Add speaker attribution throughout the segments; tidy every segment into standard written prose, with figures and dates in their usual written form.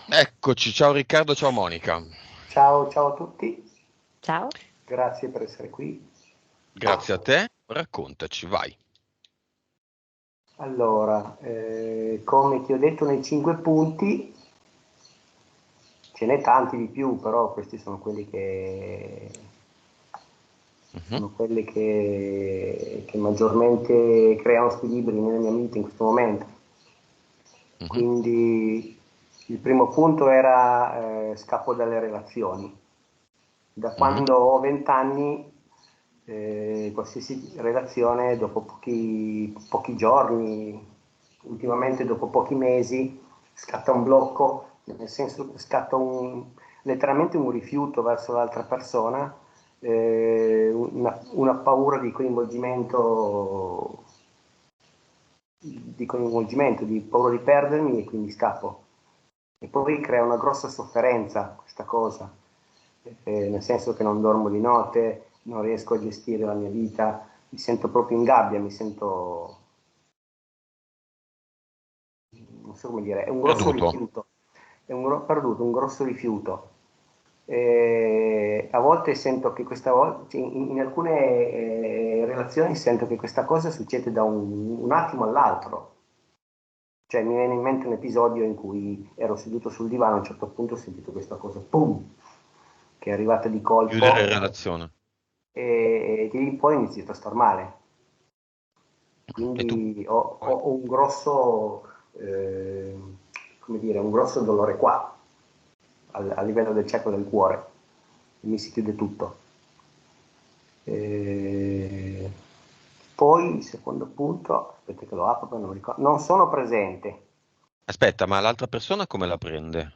Speaker 1: Eccoci, ciao Riccardo, ciao Monica.
Speaker 2: Ciao, ciao a tutti,
Speaker 3: Ciao.
Speaker 2: grazie per essere qui.
Speaker 1: Grazie a te, raccontaci, vai.
Speaker 2: Allora, come ti ho detto nei 5 punti, ce n'è tanti di più, però questi
Speaker 1: Mhm,
Speaker 2: sono quelli che maggiormente creano squilibri nella mia vita in questo momento.
Speaker 1: mhm,
Speaker 2: Quindi il primo punto era scappo dalle relazioni. Da
Speaker 1: mhm,
Speaker 2: quando ho 20 anni, qualsiasi relazione, dopo pochi giorni, ultimamente dopo pochi mesi, scatta un blocco, nel senso che letteralmente un rifiuto verso l'altra persona, una paura di paura di perdermi e quindi scappo. E poi crea una grossa sofferenza questa cosa, nel senso che non dormo di notte, non riesco a gestire la mia vita, mi sento proprio in gabbia, mi sento, non so come dire, è un grosso
Speaker 1: perduto.
Speaker 2: rifiuto, perduto, un grosso rifiuto. A volte sento che questa volta, cioè in alcune relazioni sento che questa cosa succede da un attimo all'altro. Cioè, mi viene in mente un episodio in cui ero seduto sul divano, a un certo punto ho sentito questa cosa, pum, che è arrivata di
Speaker 1: Chiudere in
Speaker 2: colpo
Speaker 1: relazione.
Speaker 2: e di lì in poi ho iniziato a star male.
Speaker 1: E tu
Speaker 2: Quindi
Speaker 1: poi?
Speaker 2: ho un grosso, come dire, un grosso dolore qua, a livello del cecco del cuore. Mi si chiude tutto. E poi il secondo punto, aspetta che lo apro, poi non mi ricordo, non sono presente.
Speaker 1: Aspetta, ma l'altra persona come la prende?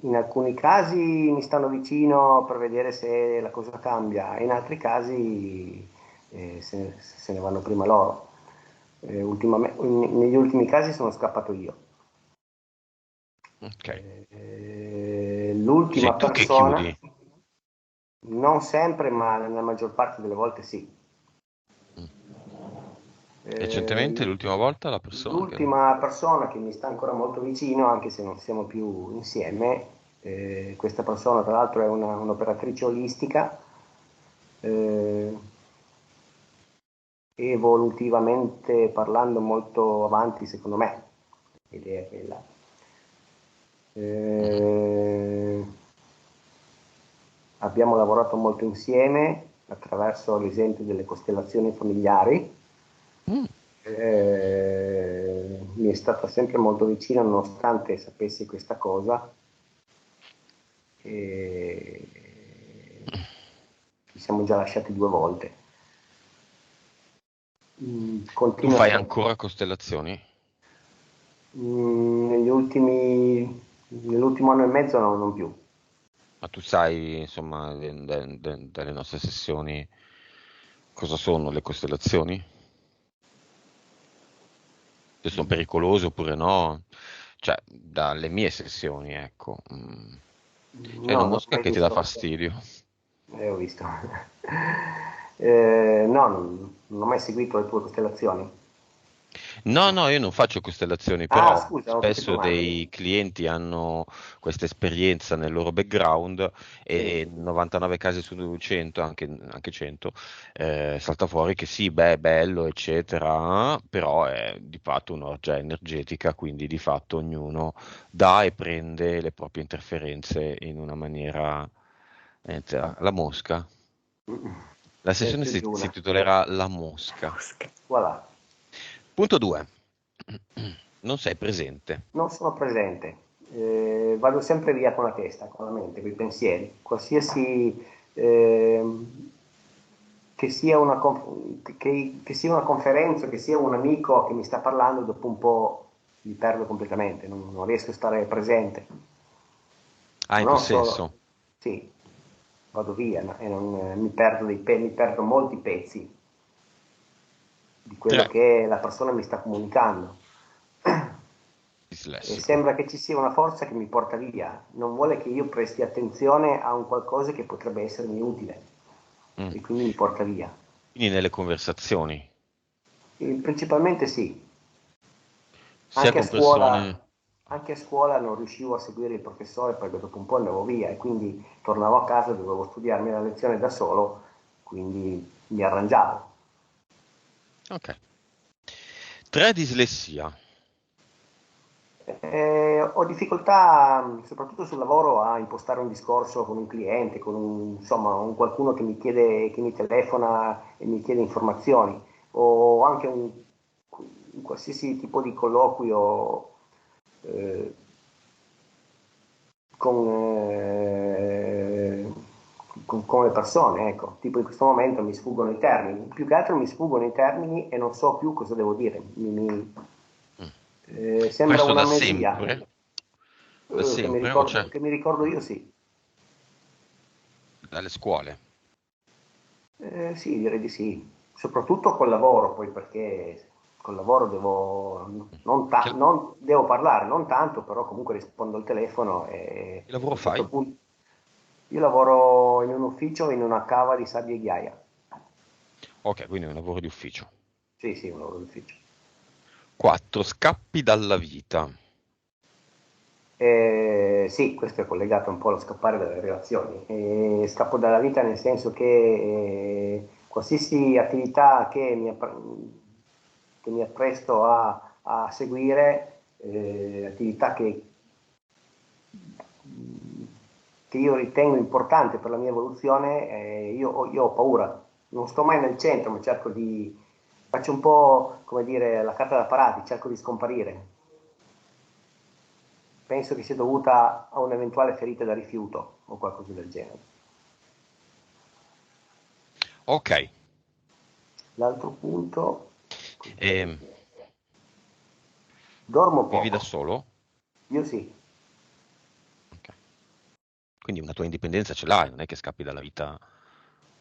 Speaker 2: In alcuni casi mi stanno vicino per vedere se la cosa cambia, in altri casi se ne vanno prima loro. Negli ultimi casi sono scappato io.
Speaker 1: Ok.
Speaker 2: L'ultima
Speaker 1: Sei tu che
Speaker 2: persona,
Speaker 1: chiudi.
Speaker 2: non sempre, ma nella maggior parte delle volte sì.
Speaker 1: Mm. Recentemente,
Speaker 2: Eh,
Speaker 1: l'ultima volta, la persona che...
Speaker 2: L'ultima persona che mi sta ancora molto vicino, anche se non siamo più insieme, questa persona tra l'altro è un'operatrice olistica, eh, evolutivamente parlando molto avanti secondo me, l'idea è quella.
Speaker 1: Mhm.
Speaker 2: Eh, Abbiamo lavorato molto insieme attraverso l'esempio delle costellazioni familiari.
Speaker 1: Mm.
Speaker 2: Mi è stata sempre molto vicina nonostante sapessi questa cosa e ci siamo già lasciati 2 volte.
Speaker 1: Tu
Speaker 2: Continua
Speaker 1: fai
Speaker 2: sempre.
Speaker 1: ancora costellazioni?
Speaker 2: Nell'ultimo anno e mezzo no, non più.
Speaker 1: Ma tu sai, insomma, dalle nostre sessioni cosa sono le costellazioni? Se sono pericolose oppure no? Cioè, dalle mie sessioni, ecco. È una
Speaker 2: No, non ho
Speaker 1: mosca
Speaker 2: mai
Speaker 1: che ti dà
Speaker 2: visto.
Speaker 1: fastidio.
Speaker 2: Ho visto. No, non ho mai seguito le tue costellazioni.
Speaker 1: No,
Speaker 2: No.
Speaker 1: no, io non faccio costellazioni,
Speaker 2: Ah,
Speaker 1: però
Speaker 2: scusa, ho capito
Speaker 1: spesso
Speaker 2: male.
Speaker 1: dei clienti hanno questa esperienza nel loro background
Speaker 2: Sì.
Speaker 1: e 99 casi su 100, anche 100, salta fuori che sì, beh, è bello, eccetera, però è di fatto un'orgia energetica, quindi di fatto ognuno dà e prende le proprie interferenze in una maniera... la mosca. La
Speaker 2: Ne ho
Speaker 1: sessione
Speaker 2: più
Speaker 1: si,
Speaker 2: di
Speaker 1: si
Speaker 2: una.
Speaker 1: intitolerà La mosca.
Speaker 2: Voilà.
Speaker 1: Punto 2. Non sei presente.
Speaker 2: Non sono presente. Vado sempre via con la testa, con la mente, con i pensieri. Qualsiasi che sia che sia una conferenza, che sia un amico che mi sta parlando, dopo un po' mi perdo completamente, non riesco a stare presente.
Speaker 1: Ah,
Speaker 2: Ma
Speaker 1: in
Speaker 2: non
Speaker 1: quel
Speaker 2: solo,
Speaker 1: senso.
Speaker 2: sì, vado via, no? E mi perdo mi perdo molti pezzi di quello
Speaker 1: 3.
Speaker 2: che la persona mi sta comunicando. E
Speaker 1: Dislessico.
Speaker 2: sembra che ci sia una forza che mi porta via, non vuole che io presti attenzione a un qualcosa che potrebbe essermi utile
Speaker 1: Mm.
Speaker 2: e quindi mi porta via.
Speaker 1: Quindi nelle conversazioni.
Speaker 2: E principalmente sì,
Speaker 1: sia
Speaker 2: Anche a
Speaker 1: compressione.
Speaker 2: scuola, anche a scuola non riuscivo a seguire il professore perché dopo un po' andavo via e quindi tornavo a casa, dovevo studiarmi la lezione da solo, quindi mi arrangiavo.
Speaker 1: Ok. 3, dislessia.
Speaker 2: Ho difficoltà, soprattutto sul lavoro, a impostare un discorso con un cliente, con insomma, un qualcuno che mi chiede, che mi telefona e mi chiede informazioni, o anche un qualsiasi tipo di colloquio eh, con, eh, con le persone, ecco. Tipo in questo momento mi sfuggono i termini, più che altro mi sfuggono i termini e non so più cosa devo dire.
Speaker 1: Mm.
Speaker 2: Sembra
Speaker 1: Questo da
Speaker 2: un'amnesia.
Speaker 1: sempre? Da sempre o c'è
Speaker 2: Che mi ricordo io sì.
Speaker 1: dalle scuole?
Speaker 2: Sì, direi di sì, soprattutto col lavoro, poi perché col lavoro
Speaker 1: Che,
Speaker 2: non devo parlare, non tanto, però comunque rispondo al telefono e
Speaker 1: che lavoro
Speaker 2: a un certo
Speaker 1: fai?
Speaker 2: punto io lavoro in un ufficio in una cava di sabbia e ghiaia.
Speaker 1: Ok, quindi è un lavoro di ufficio.
Speaker 2: Sì, sì, un lavoro di ufficio.
Speaker 1: 4, scappi dalla vita.
Speaker 2: Sì, questo è collegato un po' allo scappare dalle relazioni. Scappo dalla vita nel senso che qualsiasi attività che mi appresto a seguire, attività che io ritengo importante per la mia evoluzione, io ho paura. Non sto mai nel centro, ma faccio un po' come dire la carta da parati, cerco di scomparire. Penso che sia dovuta a un'eventuale ferita da rifiuto o qualcosa del genere.
Speaker 1: Ok,
Speaker 2: L'altro punto,
Speaker 1: e
Speaker 2: dormo
Speaker 1: vivi da
Speaker 2: poco.
Speaker 1: solo?
Speaker 2: Io sì,
Speaker 1: Ok. Quindi una tua indipendenza ce l'hai, non è che scappi dalla vita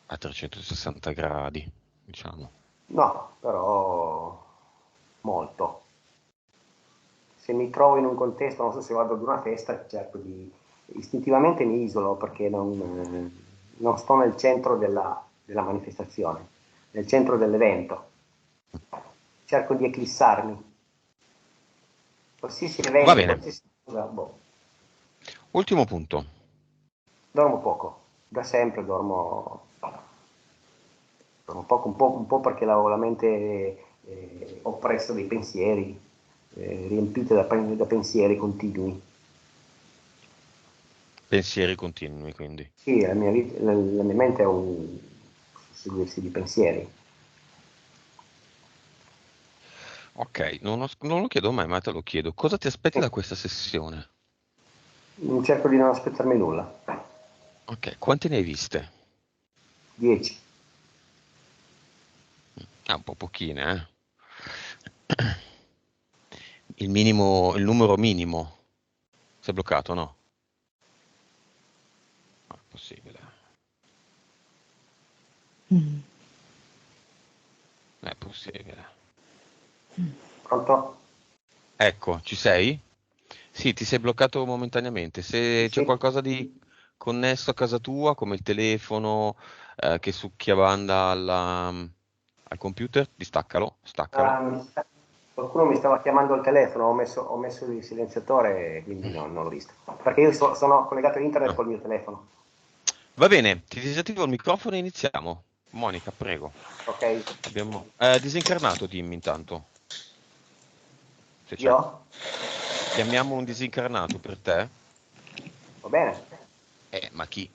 Speaker 1: a 360 gradi, diciamo.
Speaker 2: no, però molto. Se mi trovo in un contesto, non so se vado ad una festa, istintivamente mi isolo perché non sto nel centro della manifestazione, nel centro dell'evento. Cerco di eclissarmi. Qualsiasi
Speaker 1: Va
Speaker 2: evento,
Speaker 1: bene,
Speaker 2: qualsiasi cosa, boh.
Speaker 1: ultimo punto.
Speaker 2: Dormo poco, da sempre dormo poco, un po' perché avevo la mente oppressa dai pensieri, riempita da pensieri continui.
Speaker 1: Pensieri continui, quindi.
Speaker 2: Sì, la mia mente è un susseguirsi di pensieri.
Speaker 1: Ok, non lo chiedo mai, ma te lo chiedo. Cosa ti aspetti
Speaker 2: Sì,
Speaker 1: da questa sessione?
Speaker 2: cerco di non aspettarmi nulla.
Speaker 1: Ok, quante ne hai viste?
Speaker 2: 10.
Speaker 1: Ah, un po' pochine, eh? Il numero minimo. Si è bloccato, no? Non è possibile. Non è possibile.
Speaker 2: Pronto?
Speaker 1: Ecco, ci sei? Sì, ti sei bloccato momentaneamente.
Speaker 2: Sì,
Speaker 1: Se c'è
Speaker 2: sì.
Speaker 1: qualcosa di connesso a casa tua, come il telefono che succhia banda al computer, distaccalo, staccalo.
Speaker 2: Ah, qualcuno mi stava chiamando al telefono, ho messo il silenziatore e quindi non l'ho visto. Perché io sono collegato a internet
Speaker 1: Ah.
Speaker 2: col mio telefono.
Speaker 1: Va bene, ti disattivo il microfono e iniziamo. Monica, prego.
Speaker 2: Ok?
Speaker 1: Abbiamo disincarnato, dimmi intanto, se c'è.
Speaker 2: Io?
Speaker 1: Chiamiamo un disincarnato per te?
Speaker 2: Va bene?
Speaker 1: Ma chi?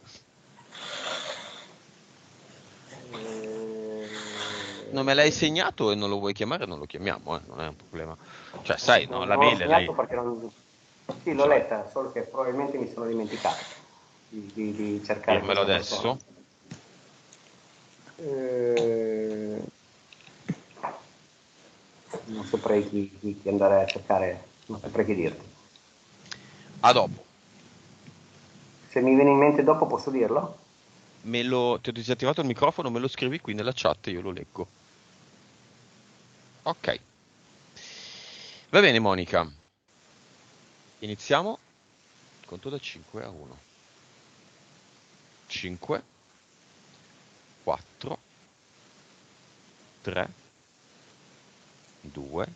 Speaker 1: Non me l'hai segnato e non lo vuoi chiamare, non lo chiamiamo, non è un problema. Cioè, sai, no, la
Speaker 2: Non l'ho
Speaker 1: mail
Speaker 2: segnato
Speaker 1: lei
Speaker 2: perché non... Sì,
Speaker 1: non
Speaker 2: l'ho
Speaker 1: ce l'hai.
Speaker 2: letta, solo che probabilmente mi sono dimenticato di cercare
Speaker 1: Dirmelo
Speaker 2: questa persona.
Speaker 1: adesso.
Speaker 2: Eh, non saprei chi andare a cercare, non saprei che dirti.
Speaker 1: A dopo.
Speaker 2: Se mi viene in mente dopo posso dirlo?
Speaker 1: Ti ho disattivato il microfono, me lo scrivi qui nella chat e io lo leggo. Ok. Va bene, Monica. Iniziamo. Conto da 5 a 1. 5, 4, 3, 2,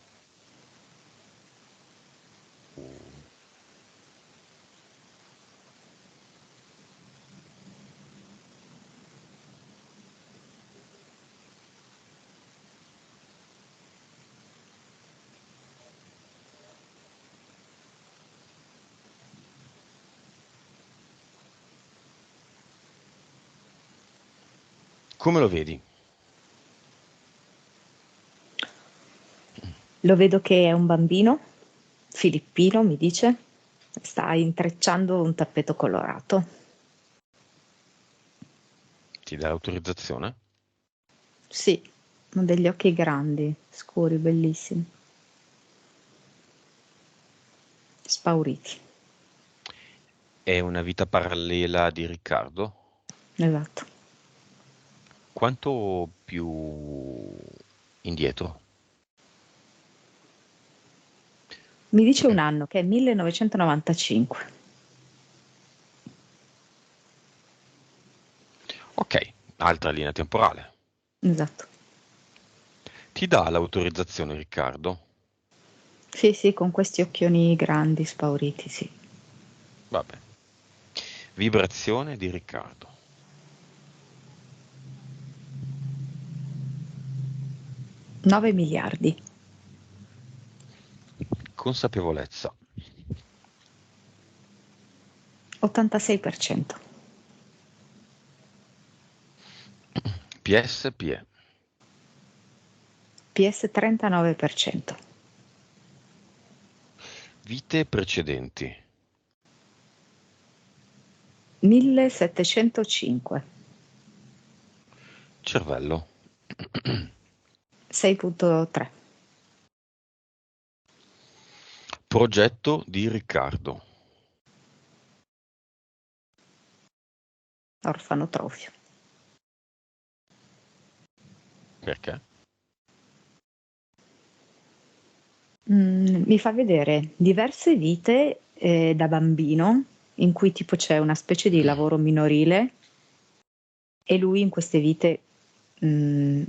Speaker 1: Come lo vedi?
Speaker 3: Lo vedo che è un bambino filippino, mi dice, sta intrecciando un tappeto colorato.
Speaker 1: Ti dà l'autorizzazione?
Speaker 3: Sì, ha degli occhi grandi, scuri, bellissimi, spauriti.
Speaker 1: È una vita parallela di Riccardo?
Speaker 3: Esatto.
Speaker 1: Quanto più indietro?
Speaker 3: Mi dice un anno che è 1995.
Speaker 1: Ok, altra linea temporale.
Speaker 3: Esatto.
Speaker 1: Ti dà l'autorizzazione Riccardo?
Speaker 3: Sì, sì, con questi occhioni grandi, spauriti, sì.
Speaker 1: Vabbè. Vibrazione di Riccardo.
Speaker 3: 9 miliardi.
Speaker 1: Consapevolezza.
Speaker 3: 86%.
Speaker 1: PSPE.
Speaker 3: PS 39%.
Speaker 1: Vite precedenti.
Speaker 3: 1705.
Speaker 1: Cervello.
Speaker 3: 6,3.
Speaker 1: Progetto di Riccardo.
Speaker 3: Orfanotrofio.
Speaker 1: Perché?
Speaker 3: Mi fa vedere diverse vite da bambino in cui tipo c'è una specie di lavoro minorile e lui in queste vite mm,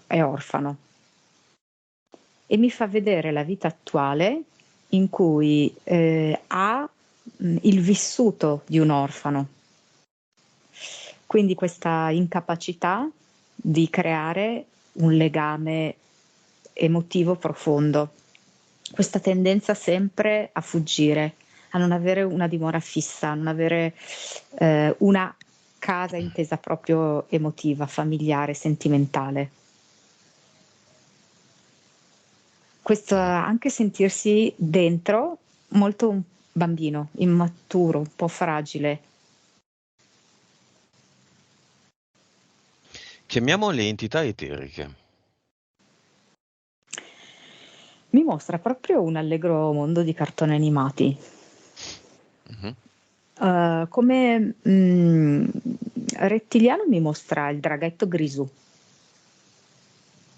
Speaker 3: è orfano. E mi fa vedere la vita attuale in cui ha il vissuto di un orfano, quindi questa incapacità di creare un legame emotivo profondo, questa tendenza sempre a fuggire, a non avere una dimora fissa, a non avere una casa intesa proprio emotiva, familiare, sentimentale. Questo anche sentirsi dentro molto un bambino, immaturo, un po' fragile.
Speaker 1: Chiamiamo le entità eteriche.
Speaker 3: Mi mostra proprio un allegro mondo di cartoni animati.
Speaker 1: Mhm.
Speaker 3: Come rettiliano mi mostra il draghetto Grisù.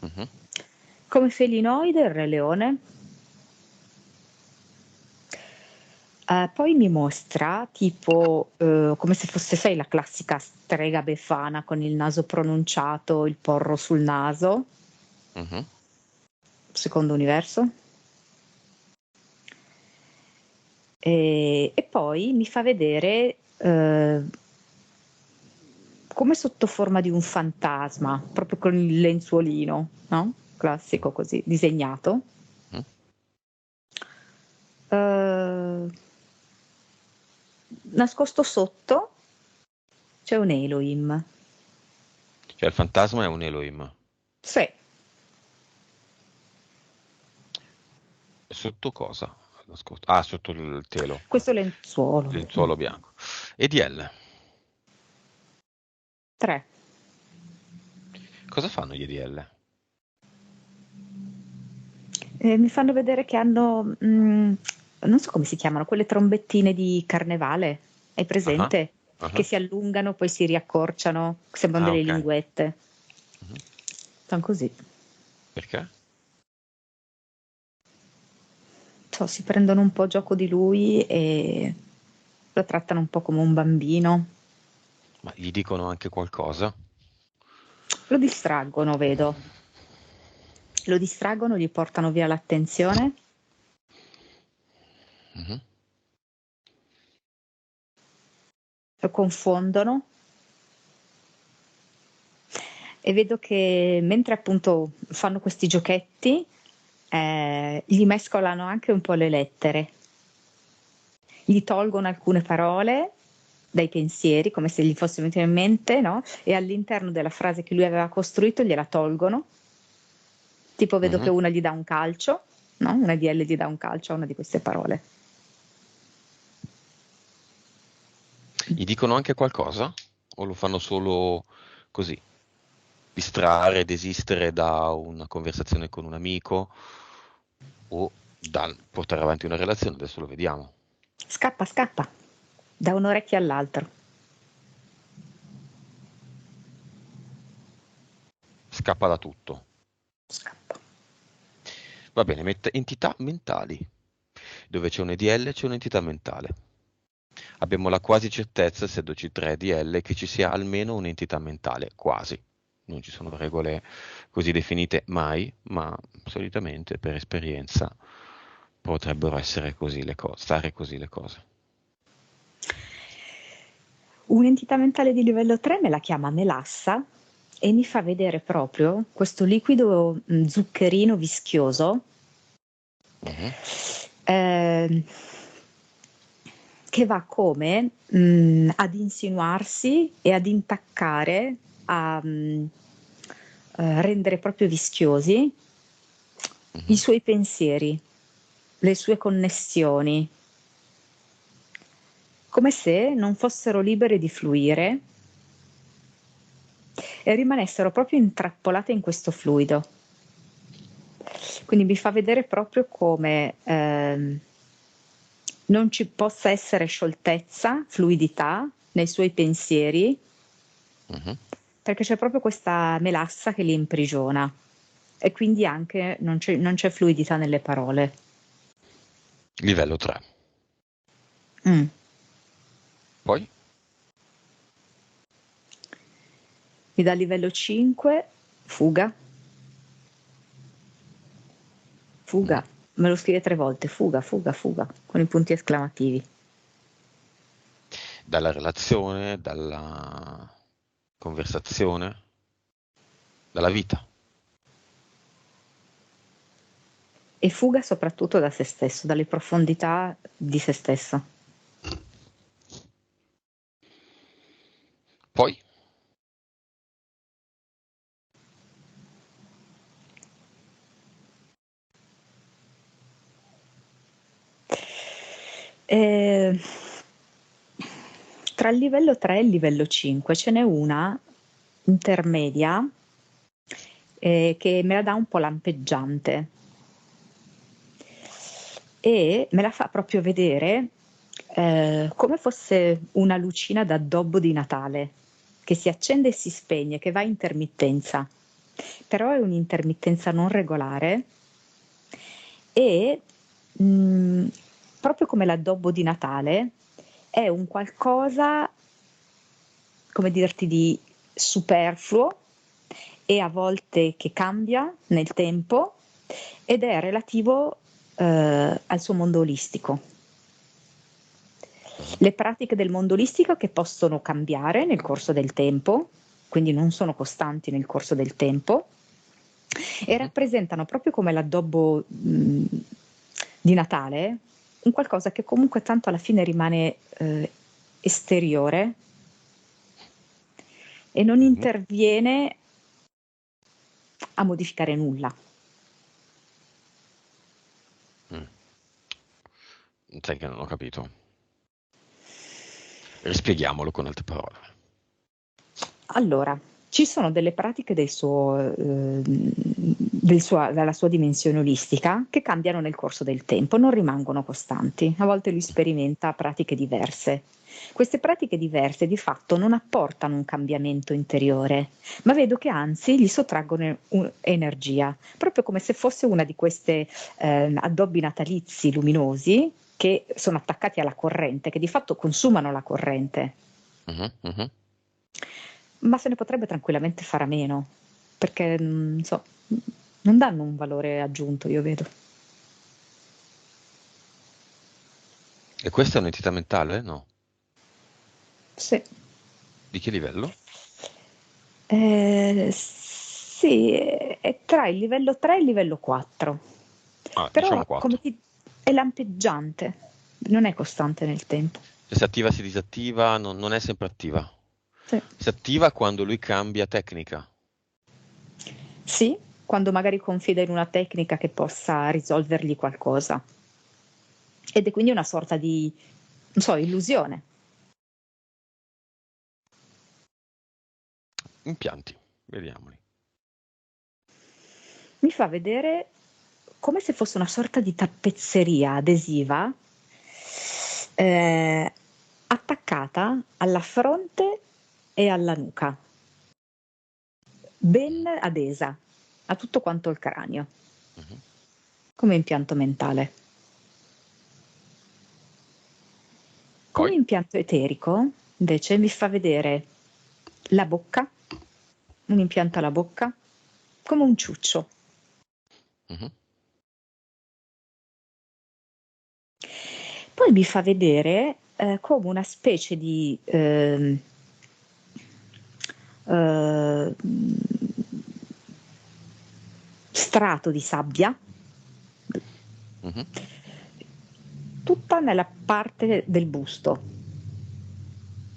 Speaker 1: Mhm.
Speaker 3: Come felinoide il Re Leone. Poi mi mostra tipo come se fosse, sai, la classica strega befana con il naso pronunciato, il porro sul naso,
Speaker 1: Mhm.
Speaker 3: secondo universo. E poi mi fa vedere come sotto forma di un fantasma, proprio con il lenzuolino, no? Classico così, disegnato.
Speaker 1: Mhm.
Speaker 3: Eh, Nascosto sotto c'è un Elohim.
Speaker 1: Cioè il fantasma è un Elohim.
Speaker 3: Sì,
Speaker 1: Sotto cosa? Ah, sotto il telo.
Speaker 3: questo lenzuolo.
Speaker 1: Lenzuolo bianco. EDL.
Speaker 3: 3.
Speaker 1: Cosa fanno gli EDL?
Speaker 3: Mi fanno vedere che hanno, non so come si chiamano, quelle trombettine di carnevale. Hai
Speaker 1: Ah,
Speaker 3: presente? Che
Speaker 1: ah,
Speaker 3: si allungano, poi si riaccorciano, sembrano
Speaker 1: ah,
Speaker 3: delle
Speaker 1: ok.
Speaker 3: linguette.
Speaker 1: Mhm.
Speaker 3: Sono così.
Speaker 1: Perché?
Speaker 3: So, si prendono un po' gioco di lui e lo trattano un po' come un bambino.
Speaker 1: Ma gli dicono anche qualcosa?
Speaker 3: Lo distraggono, vedo. Lo distraggono, gli portano via l'attenzione,
Speaker 1: Mhm.
Speaker 3: lo confondono e vedo che mentre appunto fanno questi giochetti, gli mescolano anche un po' le lettere, gli tolgono alcune parole dai pensieri, come se gli fosse venuto in mente, no? E all'interno della frase che lui aveva costruito gliela tolgono. Tipo vedo che una gli dà un calcio, no? Una DL gli dà un calcio a una di queste parole.
Speaker 1: Gli dicono anche qualcosa? O lo fanno solo così? Distrarre, desistere da una conversazione con un amico o portare avanti una relazione? Adesso lo vediamo.
Speaker 3: Scappa, da un orecchio all'altro.
Speaker 1: Scappa da tutto.
Speaker 3: Scappa.
Speaker 1: Va bene, entità mentali. Dove c'è un EDL c'è un'entità mentale. Abbiamo la quasi certezza, essendoci 3 EDL, che ci sia almeno un'entità mentale, quasi. Non ci sono regole così definite mai, ma solitamente per esperienza potrebbero essere così le cose, stare così le cose.
Speaker 3: Un'entità mentale di livello 3 me la chiama melassa e mi fa vedere proprio questo liquido zuccherino vischioso che va come ad insinuarsi e ad intaccare, a rendere proprio vischiosi i suoi pensieri, le sue connessioni, come se non fossero libere di fluire e rimanessero proprio intrappolate in questo fluido. Quindi mi fa vedere proprio come non ci possa essere scioltezza, fluidità nei suoi pensieri, perché c'è proprio questa melassa che li imprigiona e quindi anche non c'è fluidità nelle parole.
Speaker 1: Livello 3. Poi?
Speaker 3: Mi dà livello 5, fuga. Fuga, me lo scrive 3 volte, fuga, con i punti esclamativi.
Speaker 1: Dalla relazione, dalla conversazione, dalla vita.
Speaker 3: E fuga soprattutto da se stesso, dalle profondità di se stesso.
Speaker 1: Poi?
Speaker 3: Tra il livello 3 e il livello 5 ce n'è una intermedia che me la dà un po' lampeggiante e me la fa proprio vedere come fosse una lucina d'addobbo di Natale che si accende e si spegne, che va a intermittenza, però è un'intermittenza non regolare e proprio come l'addobbo di Natale è un qualcosa, come dirti, di superfluo e a volte che cambia nel tempo ed è relativo al suo mondo olistico. Le pratiche del mondo olistico che possono cambiare nel corso del tempo, quindi non sono costanti nel corso del tempo, e rappresentano proprio come l'addobbo di Natale un qualcosa che comunque tanto alla fine rimane esteriore e non interviene a modificare nulla.
Speaker 1: Sai che non ho capito. Rispieghiamolo con altre parole.
Speaker 3: Allora, ci sono delle pratiche della sua dimensione olistica che cambiano nel corso del tempo, non rimangono costanti. A volte lui sperimenta pratiche diverse. Queste pratiche diverse di fatto non apportano un cambiamento interiore, ma vedo che anzi gli sottraggono energia, proprio come se fosse una di queste addobbi natalizi luminosi che sono attaccati alla corrente, che di fatto consumano la corrente. Ma se ne potrebbe tranquillamente fare a meno, perché non danno un valore aggiunto, io vedo.
Speaker 1: E questa è un'entità mentale? No.
Speaker 3: Sì.
Speaker 1: Di che livello?
Speaker 3: Sì, è tra il livello 3 e il livello 4.
Speaker 1: Ah,
Speaker 3: Però
Speaker 1: diciamo 4.
Speaker 3: è lampeggiante, non è costante nel tempo.
Speaker 1: Si attiva, si disattiva, non è sempre attiva.
Speaker 3: Sì.
Speaker 1: Si attiva quando lui cambia tecnica.
Speaker 3: Sì, quando magari confida in una tecnica che possa risolvergli qualcosa. Ed è quindi una sorta di, non so, illusione.
Speaker 1: Impianti, vediamoli.
Speaker 3: Mi fa vedere come se fosse una sorta di tappezzeria adesiva attaccata alla fronte e alla nuca, ben adesa a tutto quanto il cranio,
Speaker 1: Mhm.
Speaker 3: come impianto mentale. Come
Speaker 1: Poi?
Speaker 3: impianto eterico, invece, mi fa vedere la bocca, un impianto alla bocca, come un ciuccio.
Speaker 1: Mhm.
Speaker 3: Poi mi fa vedere come una specie di eh, strato di sabbia,
Speaker 1: Mhm.
Speaker 3: tutta nella parte del busto.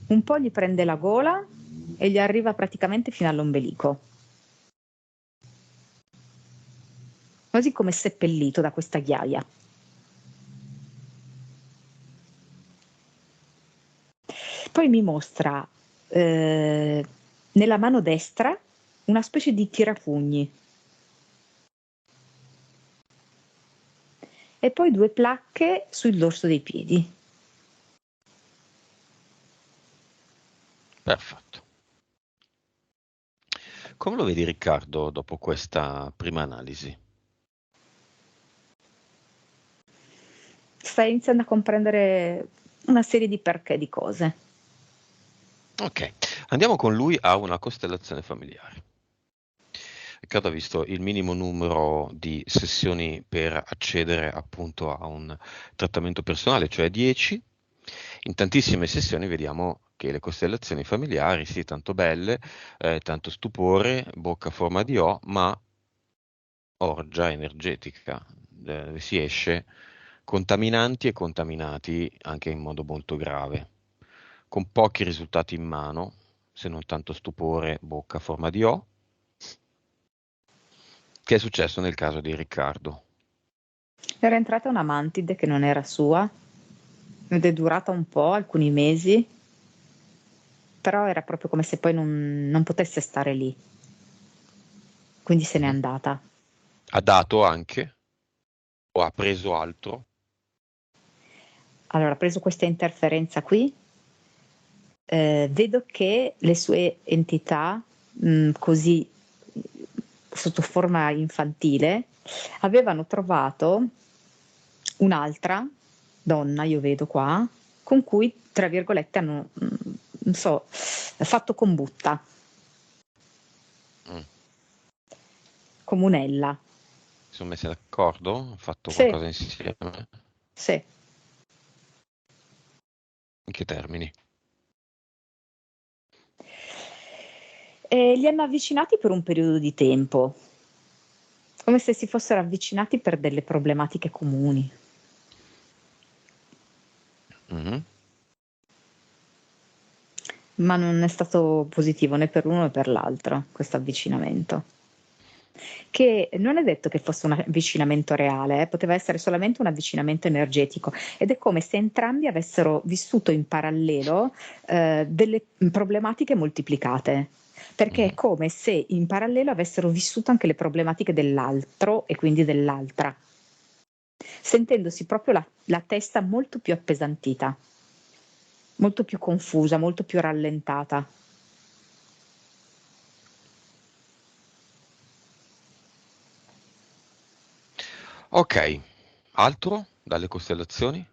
Speaker 3: Un po' gli prende la gola e gli arriva praticamente fino all'ombelico, quasi come seppellito da questa ghiaia. Poi mi mostra nella mano destra una specie di tirapugni e poi 2 placche sul dorso dei piedi.
Speaker 1: Perfetto. Come lo vedi Riccardo dopo questa prima analisi?
Speaker 3: Stai iniziando a comprendere una serie di perché di cose.
Speaker 1: Ok, andiamo con lui a una costellazione familiare. Riccardo ha visto il minimo numero di sessioni per accedere appunto a un trattamento personale, cioè 10. In tantissime sessioni vediamo che le costellazioni familiari, sì, tanto belle, tanto stupore, bocca a forma di O, ma orgia energetica, si esce contaminanti e contaminati anche in modo molto grave, con pochi risultati in mano, se non tanto stupore, bocca a forma di O, che è successo nel caso di Riccardo.
Speaker 3: Era entrata una mantide che non era sua ed è durata un po', alcuni mesi, però era proprio come se poi non potesse stare lì, quindi se n'è
Speaker 1: Mhm.
Speaker 3: andata.
Speaker 1: Ha dato anche, o ha preso altro.
Speaker 3: Allora, ha preso questa interferenza qui, vedo che le sue entità, così sotto forma infantile, avevano trovato un'altra donna, io vedo qua, con cui, tra virgolette, hanno, non so, fatto combutta,
Speaker 1: Mm.
Speaker 3: comunella.
Speaker 1: Si sono messi d'accordo, hanno fatto
Speaker 3: Sì,
Speaker 1: qualcosa insieme.
Speaker 3: sì.
Speaker 1: In che termini?
Speaker 3: E li hanno avvicinati per un periodo di tempo, come se si fossero avvicinati per delle problematiche comuni.
Speaker 1: Mhm.
Speaker 3: Ma non è stato positivo né per l'uno né per l'altro questo avvicinamento. Che non è detto che fosse un avvicinamento reale, poteva essere solamente un avvicinamento energetico ed è come se entrambi avessero vissuto in parallelo delle problematiche moltiplicate. Perché è
Speaker 1: Mhm.
Speaker 3: come se in parallelo avessero vissuto anche le problematiche dell'altro e quindi dell'altra, sentendosi proprio la testa molto più appesantita, molto più confusa, molto più rallentata.
Speaker 1: Ok, altro dalle costellazioni?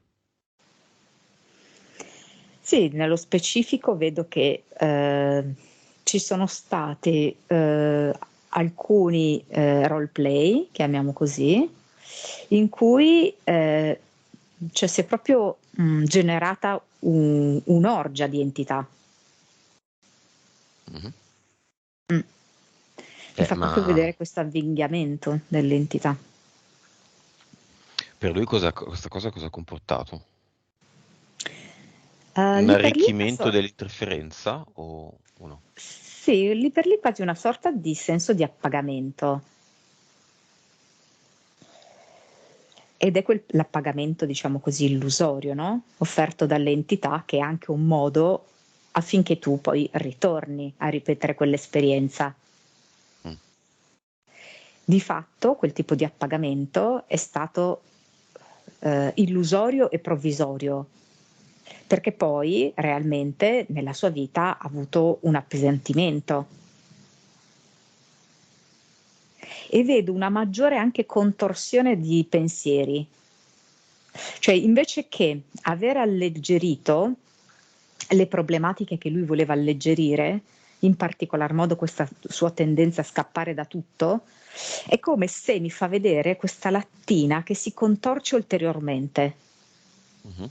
Speaker 3: Sì, nello specifico vedo che ci sono stati alcuni roleplay, chiamiamo così, in cui cioè, si è proprio generata un'orgia di entità.
Speaker 1: Mhm.
Speaker 3: Mm. Mi fa proprio
Speaker 1: Ma
Speaker 3: vedere questo avvinghiamento dell'entità.
Speaker 1: per lui questa cosa cosa ha comportato? Un
Speaker 3: Lì per lì
Speaker 1: arricchimento dell'interferenza o no?
Speaker 3: sì, lì per lì quasi una sorta di senso di appagamento. Ed è l'appagamento, diciamo così, illusorio, no? Offerto dalle entità, che è anche un modo affinché tu poi ritorni a ripetere quell'esperienza.
Speaker 1: Mm.
Speaker 3: Di fatto quel tipo di appagamento è stato illusorio e provvisorio, perché poi realmente nella sua vita ha avuto un appesantimento. E vedo una maggiore anche contorsione di pensieri. Cioè, invece che aver alleggerito le problematiche che lui voleva alleggerire, in particolar modo questa sua tendenza a scappare da tutto, è come se mi fa vedere questa lattina che si contorce ulteriormente.
Speaker 1: Mhm.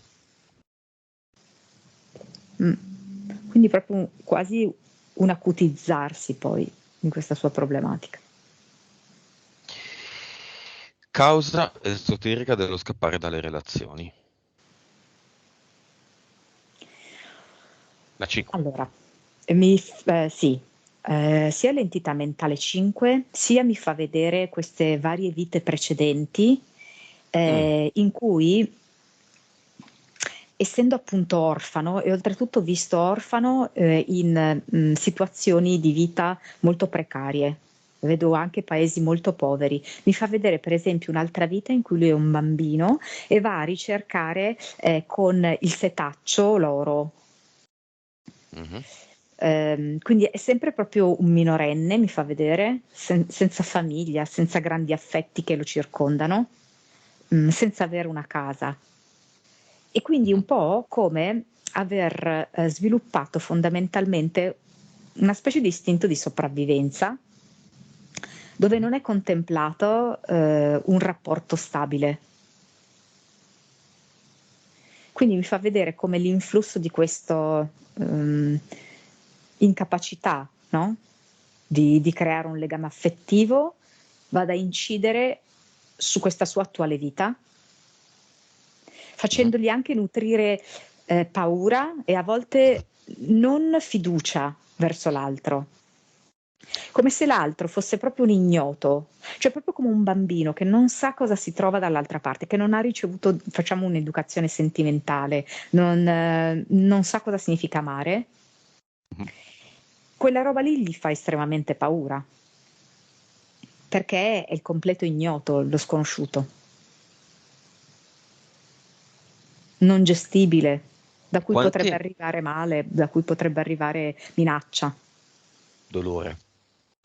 Speaker 3: Quindi proprio quasi un acutizzarsi poi in questa sua problematica.
Speaker 1: Causa esoterica dello scappare dalle relazioni. La 5.
Speaker 3: Allora, sì, sia l'entità mentale 5, sia mi fa vedere queste varie vite precedenti in cui, essendo appunto orfano e oltretutto visto orfano in situazioni di vita molto precarie. Vedo anche paesi molto poveri. Mi fa vedere per esempio un'altra vita in cui lui è un bambino e va a ricercare con il setaccio l'oro.
Speaker 1: Mhm.
Speaker 3: Quindi è sempre proprio un minorenne, mi fa vedere, senza famiglia, senza grandi affetti che lo circondano, senza avere una casa. E quindi
Speaker 1: Mhm.
Speaker 3: un po' come aver sviluppato fondamentalmente una specie di istinto di sopravvivenza, dove
Speaker 1: Mhm.
Speaker 3: non è contemplato un rapporto stabile. Quindi mi fa vedere come l'influsso di questo incapacità, no? Di creare un legame affettivo vada a incidere su questa sua attuale vita,
Speaker 1: Mhm.
Speaker 3: facendogli anche nutrire paura e a volte non fiducia verso l'altro. Come se l'altro fosse proprio un ignoto, cioè proprio come un bambino che non sa cosa si trova dall'altra parte, che non ha ricevuto, facciamo un'educazione sentimentale, non sa cosa significa amare.
Speaker 1: Mhm.
Speaker 3: Quella roba lì gli fa estremamente paura, perché è il completo ignoto, lo sconosciuto, non gestibile, da cui potrebbe
Speaker 1: Quante
Speaker 3: arrivare male, da cui potrebbe arrivare minaccia.
Speaker 1: dolore,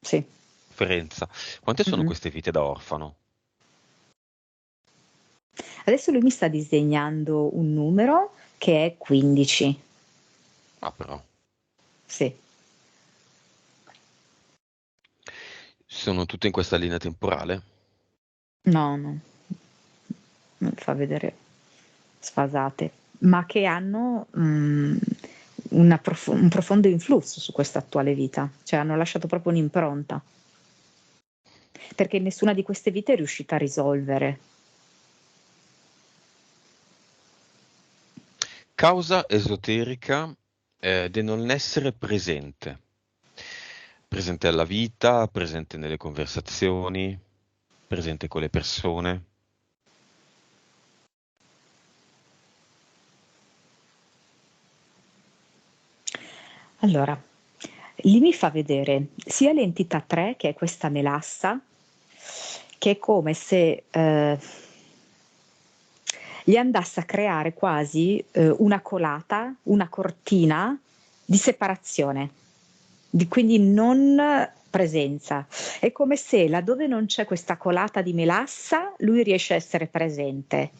Speaker 3: Sì.
Speaker 1: sofferenza. Quante sono
Speaker 3: Mm-mm.
Speaker 1: queste vite da orfano?
Speaker 3: Adesso lui mi sta disegnando un numero che è 15.
Speaker 1: Ah, però.
Speaker 3: Sì.
Speaker 1: Sono tutte in questa linea temporale?
Speaker 3: No, no, non fa vedere sfasate, ma che hanno un profondo influsso su questa attuale vita, cioè hanno lasciato proprio un'impronta, perché nessuna di queste vite è riuscita a risolvere.
Speaker 1: Causa esoterica del non essere presente. Presente alla vita, presente nelle conversazioni, presente con le persone.
Speaker 3: Allora, lì mi fa vedere sia l'entità 3, che è questa melassa, che è come se gli andasse a creare quasi una colata, una cortina di separazione, quindi non presenza. È come se laddove non c'è questa colata di melassa, lui riesce a essere presente.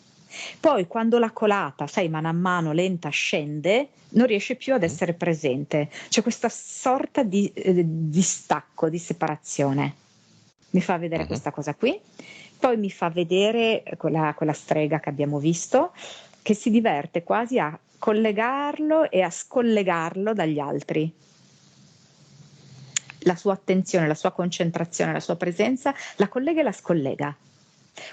Speaker 3: Poi quando la colata, sai, mano a mano lenta scende, non riesce più ad
Speaker 1: Mhm.
Speaker 3: essere presente. C'è questa sorta di distacco, di separazione. Mi fa vedere
Speaker 1: Mhm.
Speaker 3: questa cosa qui. Poi mi fa vedere quella strega che abbiamo visto, che si diverte quasi a collegarlo e a scollegarlo dagli altri. La sua attenzione, la sua concentrazione, la sua presenza la collega e la scollega.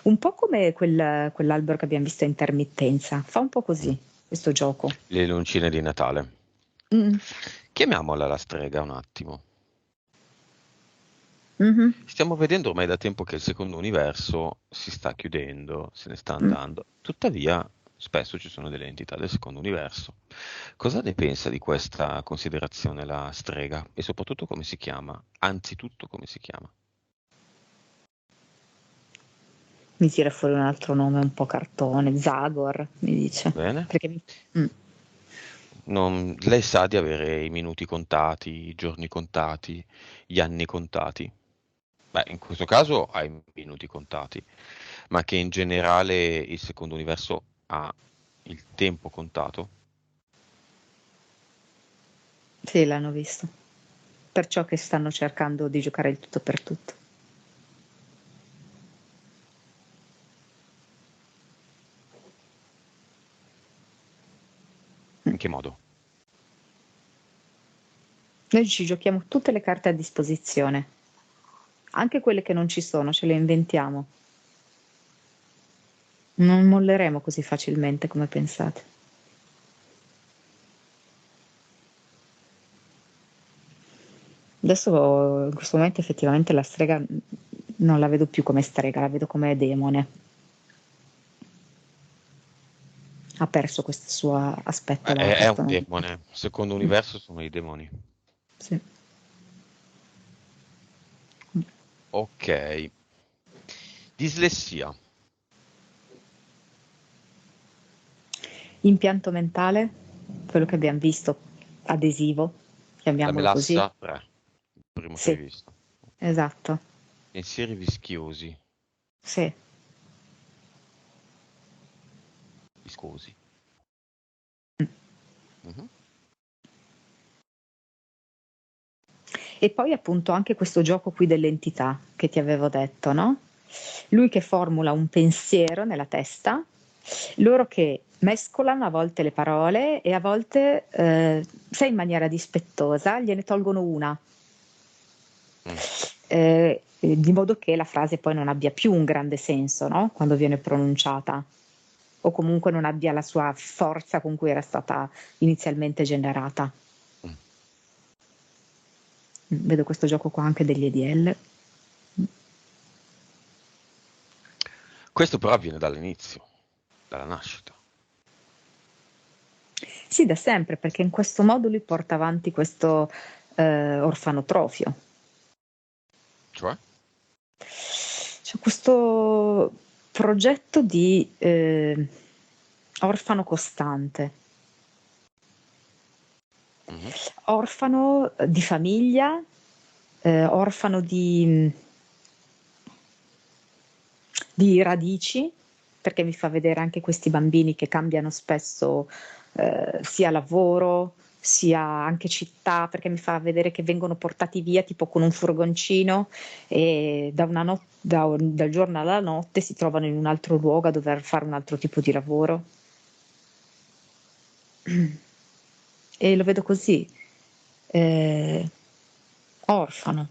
Speaker 3: Un po' come quell'albero che abbiamo visto a intermittenza, fa un po'
Speaker 1: Mm.
Speaker 3: così. questo gioco.
Speaker 1: Le luncine di Natale.
Speaker 3: Mm.
Speaker 1: Chiamiamola la strega un attimo.
Speaker 3: Mhm.
Speaker 1: Stiamo vedendo ormai da tempo che il secondo universo si sta chiudendo, se ne sta
Speaker 3: Mm.
Speaker 1: andando. Tuttavia, spesso ci sono delle entità del secondo universo. Cosa ne pensa di questa considerazione la strega? E soprattutto come si chiama? Anzitutto come si chiama?
Speaker 3: Mi tira fuori un altro nome un po' cartone, Zagor, mi dice.
Speaker 1: Bene?
Speaker 3: Perché mm.
Speaker 1: Lei sa di avere i minuti contati, i giorni contati, gli anni contati? Beh, in questo caso ha i minuti contati, ma che in generale il secondo universo ha il tempo contato?
Speaker 3: Sì, l'hanno visto. Perciò che stanno cercando di giocare il tutto per tutto.
Speaker 1: In che modo?
Speaker 3: Noi ci giochiamo tutte le carte a disposizione, anche quelle che non ci sono, ce le inventiamo. Non molleremo così facilmente come pensate. Adesso in questo momento effettivamente la strega non la vedo più come strega, la vedo come demone. Ha perso questo suo aspetto da
Speaker 1: È un
Speaker 3: cartone.
Speaker 1: demone. Secondo universo sono i demoni.
Speaker 3: Sì.
Speaker 1: Ok. Dislessia.
Speaker 3: Impianto mentale, quello che abbiamo visto, adesivo,
Speaker 1: La
Speaker 3: chiamiamolo così.
Speaker 1: melassa 3. Il primo che hai
Speaker 3: Sì,
Speaker 1: visto.
Speaker 3: esatto.
Speaker 1: Pensieri vischiosi.
Speaker 3: Sì.
Speaker 1: Viscosi. Mhm.
Speaker 3: E poi appunto anche questo gioco qui dell'entità che ti avevo detto, no? Lui che formula un pensiero nella testa, loro che mescolano a volte le parole e a volte, se in maniera dispettosa, gliene tolgono una,
Speaker 1: Mm.
Speaker 3: di modo che la frase poi non abbia più un grande senso, no? Quando viene pronunciata, o comunque non abbia la sua forza con cui era stata inizialmente generata.
Speaker 1: Mm.
Speaker 3: Vedo questo gioco qua anche degli EDL.
Speaker 1: Questo però avviene dall'inizio, dalla nascita.
Speaker 3: Sì, da sempre, perché in questo modo lui porta avanti questo orfanotrofio.
Speaker 1: Cioè?
Speaker 3: C'è questo progetto di orfano costante,
Speaker 1: Mhm.
Speaker 3: orfano di famiglia, orfano di radici, perché mi fa vedere anche questi bambini che cambiano spesso sia lavoro, sia anche città, perché mi fa vedere che vengono portati via tipo con un furgoncino e dal giorno alla notte si trovano in un altro luogo a dover fare un altro tipo di lavoro. E lo vedo così, eh, orfano,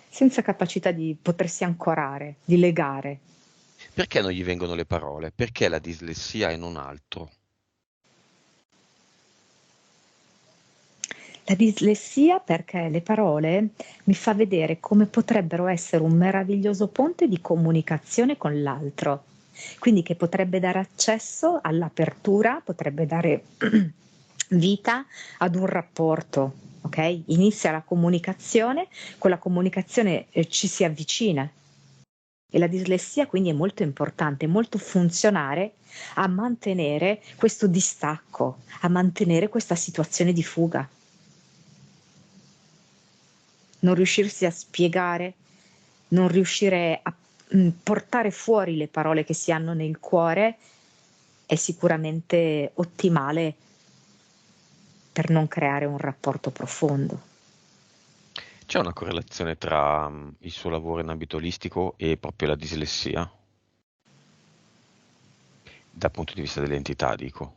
Speaker 3: senza capacità di potersi ancorare, di legare.
Speaker 1: Perché non gli vengono le parole? Perché la dislessia e non altro?
Speaker 3: La dislessia perché le parole mi fa vedere come potrebbero essere un meraviglioso ponte di comunicazione con l'altro, quindi che potrebbe dare accesso all'apertura, potrebbe dare vita ad un rapporto, ok? Inizia la comunicazione, con la comunicazione ci si avvicina e la dislessia quindi è molto importante, molto funzionale a mantenere questo distacco, a mantenere questa situazione di fuga. Non riuscirsi a spiegare, non riuscire a portare fuori le parole che si hanno nel cuore è sicuramente ottimale per non creare un rapporto profondo.
Speaker 1: C'è una correlazione tra il suo lavoro in ambito olistico e proprio la dislessia? Dal punto di vista dell'entità, dico.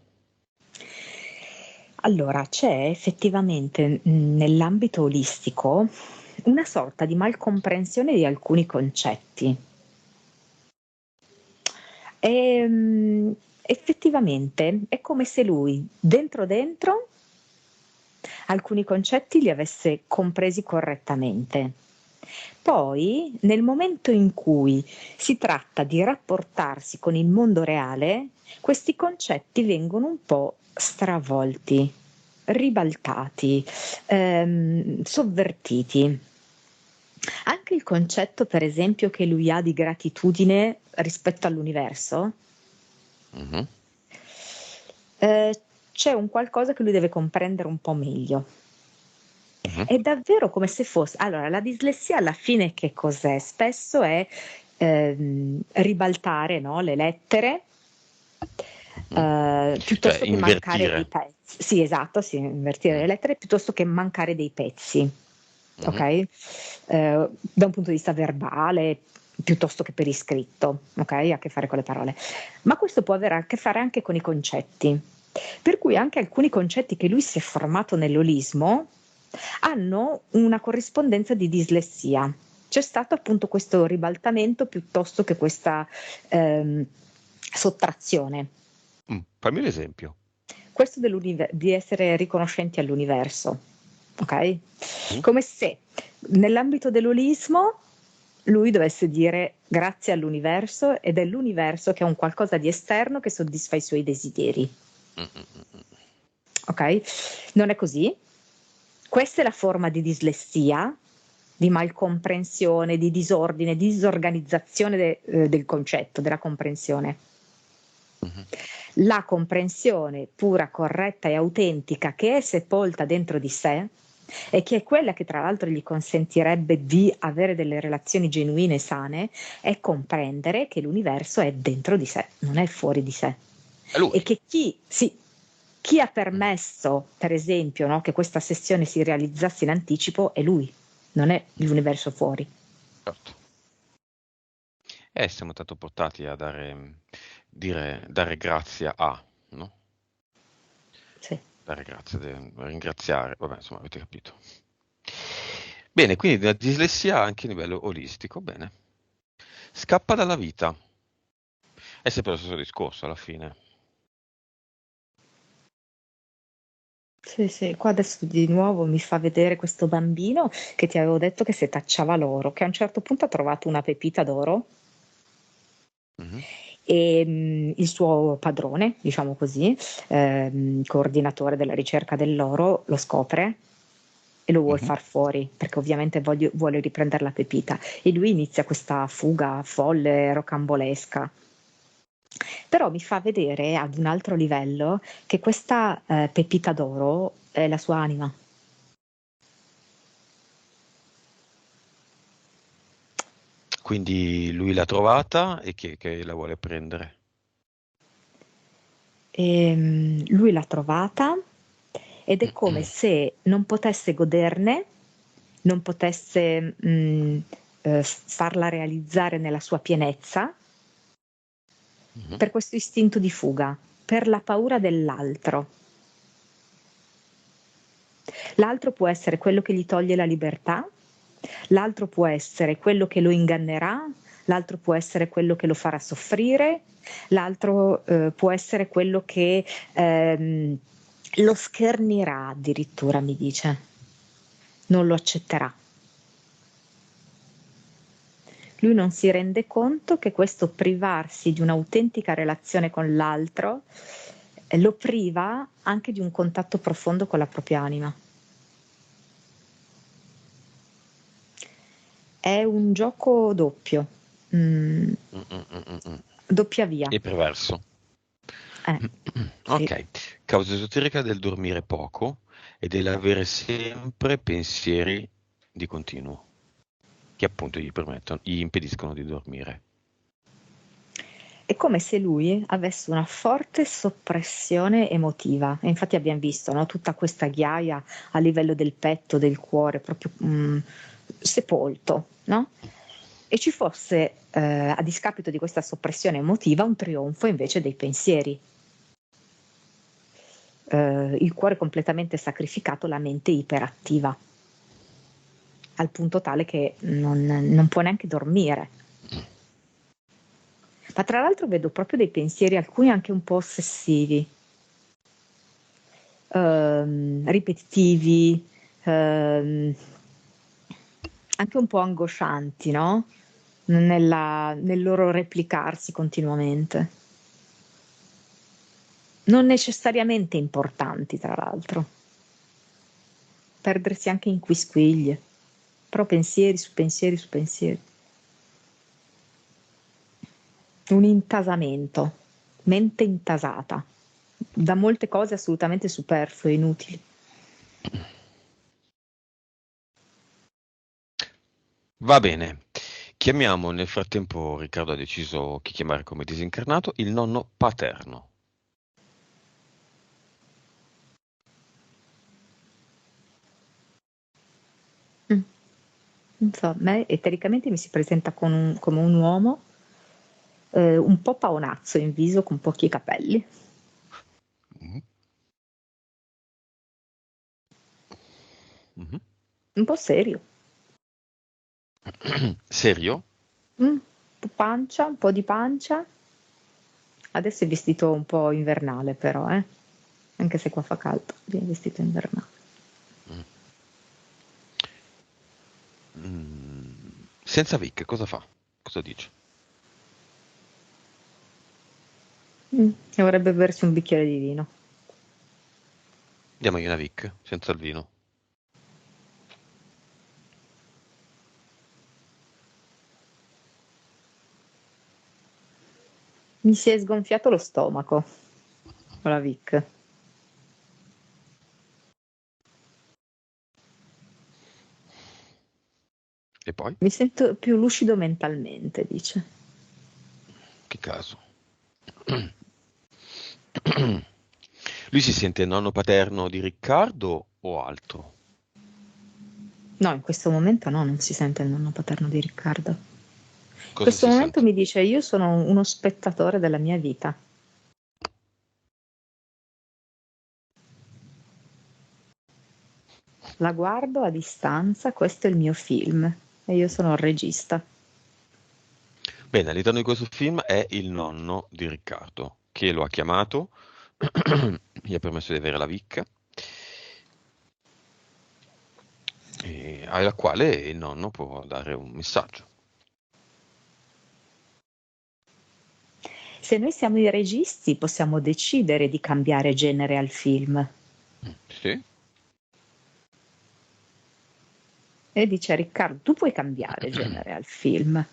Speaker 3: Allora, c'è effettivamente nell'ambito olistico una sorta di malcomprensione di alcuni concetti. E, effettivamente è come se lui dentro alcuni concetti li avesse compresi correttamente. Poi, nel momento in cui si tratta di rapportarsi con il mondo reale, questi concetti vengono un po' stravolti, ribaltati, sovvertiti. Anche il concetto, per esempio, che lui ha di gratitudine rispetto all'universo,
Speaker 1: Mhm.
Speaker 3: c'è un qualcosa che lui deve comprendere un po' meglio.
Speaker 1: Mhm.
Speaker 3: È davvero come se fosse. Allora, la dislessia alla fine che cos'è? Spesso è ribaltare, no, le lettere
Speaker 1: Mhm. Cioè,
Speaker 3: piuttosto che mancare dei
Speaker 1: invertire.
Speaker 3: pezzi. Sì, esatto, sì, invertire le
Speaker 1: Mm.
Speaker 3: lettere piuttosto che mancare dei pezzi, ok?
Speaker 1: Mhm.
Speaker 3: Da un punto di vista verbale piuttosto che per iscritto, ok? Ha a che fare con le parole. Ma questo può avere a che fare anche con i concetti. Per cui anche alcuni concetti che lui si è formato nell'olismo hanno una corrispondenza di dislessia. C'è stato appunto questo ribaltamento piuttosto che questa sottrazione.
Speaker 1: Fammi un esempio.
Speaker 3: Questo di essere riconoscenti all'universo, ok?
Speaker 1: Mm.
Speaker 3: Come se nell'ambito dell'olismo lui dovesse dire grazie all'universo ed è l'universo che è un qualcosa di esterno che soddisfa i suoi desideri.
Speaker 1: Mm, mm, mm, mm.
Speaker 3: Ok? Non è così. Questa è la forma di dislessia, di malcomprensione, di disordine, di disorganizzazione del concetto, della comprensione.
Speaker 1: Mhm.
Speaker 3: La comprensione pura, corretta e autentica che è sepolta dentro di sé e che è quella che tra l'altro gli consentirebbe di avere delle relazioni genuine e sane, è comprendere che l'universo è dentro di sé, non è fuori di sé.
Speaker 1: È
Speaker 3: E
Speaker 1: lui.
Speaker 3: che chi ha
Speaker 1: Mm.
Speaker 3: permesso, per esempio, no, che questa sessione si realizzasse in anticipo è lui, non è l'universo fuori.
Speaker 1: Certo. Siamo tanto portati a dare grazia a, no?
Speaker 3: Sì.
Speaker 1: Dare grazie, ringraziare, vabbè, insomma, avete capito. Bene, quindi la dislessia anche a livello olistico, bene. Scappa dalla vita. È sempre lo stesso discorso alla fine.
Speaker 3: Sì, sì, qua adesso di nuovo mi fa vedere questo bambino che ti avevo detto che setacciava l'oro, che a un certo punto ha trovato una pepita d'oro
Speaker 1: Mhm.
Speaker 3: e il suo padrone, diciamo così, coordinatore della ricerca dell'oro, lo scopre e lo vuole
Speaker 1: Mhm.
Speaker 3: far fuori perché ovviamente vuole riprendere la pepita e lui inizia questa fuga folle, rocambolesca. Però mi fa vedere ad un altro livello che questa pepita d'oro è la sua anima.
Speaker 1: Quindi lui l'ha trovata e che la vuole prendere.
Speaker 3: Lui l'ha trovata ed è come se non potesse goderne, non potesse farla realizzare nella sua pienezza
Speaker 1: Mhm.
Speaker 3: per questo istinto di fuga, per la paura dell'altro. L'altro può essere quello che gli toglie la libertà, l'altro può essere quello che lo ingannerà, l'altro può essere quello che lo farà soffrire, l'altro può essere quello che lo schernirà addirittura, mi dice, non lo accetterà. Lui non si rende conto che questo privarsi di un'autentica relazione con l'altro lo priva anche di un contatto profondo con la propria anima. È un gioco doppio,
Speaker 1: Mm, mm, mm, mm, mm.
Speaker 3: doppia via.
Speaker 1: E perverso.
Speaker 3: Sì.
Speaker 1: Ok, causa esoterica del dormire poco e dell'avere sempre pensieri di continuo, che appunto gli impediscono di dormire.
Speaker 3: È come se lui avesse una forte soppressione emotiva. E infatti abbiamo visto, no, tutta questa ghiaia a livello del petto, del cuore, proprio sepolto, no? E ci fosse, a discapito di questa soppressione emotiva, un trionfo invece dei pensieri. Il cuore completamente sacrificato, la mente iperattiva, al punto tale che non può neanche dormire. Ma tra l'altro vedo proprio dei pensieri, alcuni anche un po' ossessivi, ripetitivi, anche un po' angoscianti, no? Nel loro replicarsi continuamente. Non necessariamente importanti, tra l'altro. Perdersi anche in quisquiglie, però pensieri su pensieri su pensieri. Un intasamento, mente intasata, da molte cose assolutamente superflue, inutili.
Speaker 1: Va bene. Chiamiamo nel frattempo, Riccardo ha deciso chi chiamare come disincarnato, il nonno paterno.
Speaker 3: Non so, a me etericamente mi si presenta come un uomo un po' paonazzo in viso, con pochi capelli.
Speaker 1: Mhm. Mhm.
Speaker 3: Un po' serio.
Speaker 1: Serio?
Speaker 3: Un po' pancia, un po' di pancia. Adesso è vestito un po' invernale però, anche se qua fa caldo, viene vestito invernale.
Speaker 1: Senza Vic, cosa fa? Cosa dice?
Speaker 3: E vorrebbe bersi un bicchiere di vino.
Speaker 1: Diamogli una Vic, senza il vino.
Speaker 3: Mi si è sgonfiato lo stomaco con la Vic.
Speaker 1: E poi?
Speaker 3: Mi sento più lucido mentalmente, dice.
Speaker 1: Che caso. Lui si sente nonno paterno di Riccardo o altro?
Speaker 3: No, in questo momento no, non si sente il nonno paterno di Riccardo. In
Speaker 1: Cosa
Speaker 3: questo
Speaker 1: si
Speaker 3: momento
Speaker 1: sente?
Speaker 3: mi dice: io sono uno spettatore della mia vita. La guardo a distanza, questo è il mio film e io sono il regista.
Speaker 1: Bene, all'interno di questo film è il nonno di Riccardo, che lo ha chiamato, gli ha permesso di avere la Vic, e alla quale il nonno può dare un messaggio.
Speaker 3: Se noi siamo i registi, possiamo decidere di cambiare genere al film.
Speaker 1: Sì?
Speaker 3: E dice a Riccardo: tu puoi cambiare genere al film.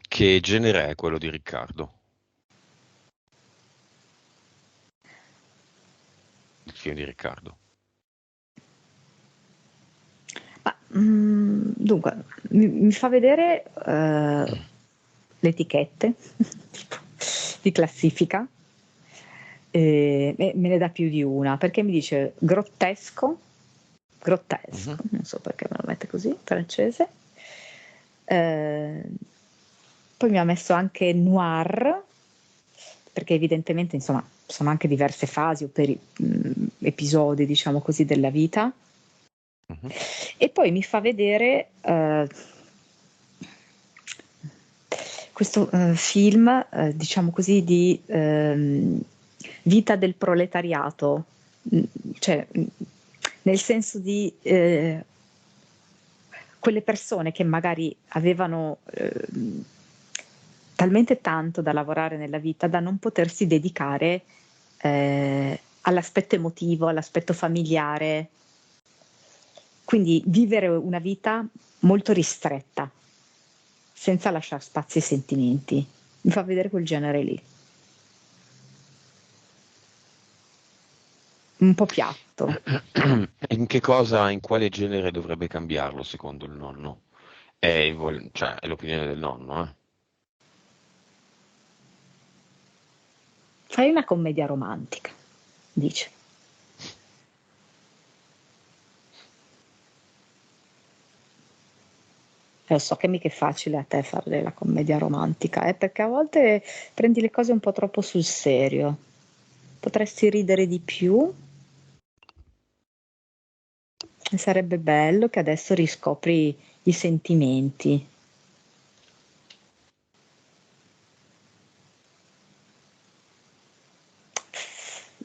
Speaker 1: Che genere è quello di Riccardo? Il film di Riccardo.
Speaker 3: Ma, dunque, mi fa vedere le etichette tipo, di classifica, e me ne dà più di una, perché mi dice grottesco,
Speaker 1: Mhm.
Speaker 3: non so perché me lo mette così, francese. Eh, Poi mi ha messo anche noir, perché evidentemente insomma sono anche diverse fasi o episodi, diciamo così, della vita.
Speaker 1: Mhm.
Speaker 3: E poi mi fa vedere questo film, diciamo così, di vita del proletariato, mm, cioè nel senso di quelle persone che magari avevano talmente tanto da lavorare nella vita da non potersi dedicare all'aspetto emotivo, all'aspetto familiare, quindi vivere una vita molto ristretta, senza lasciare spazio ai sentimenti. Mi fa vedere quel genere lì, un po' piatto.
Speaker 1: In che cosa, in quale genere dovrebbe cambiarlo secondo il nonno? Cioè, è l'opinione del nonno, eh?
Speaker 3: Fai una commedia romantica, dice. So che mica è facile a te fare la commedia romantica, perché a volte prendi le cose un po' troppo sul serio. Potresti ridere di più e sarebbe bello che adesso riscopri i sentimenti.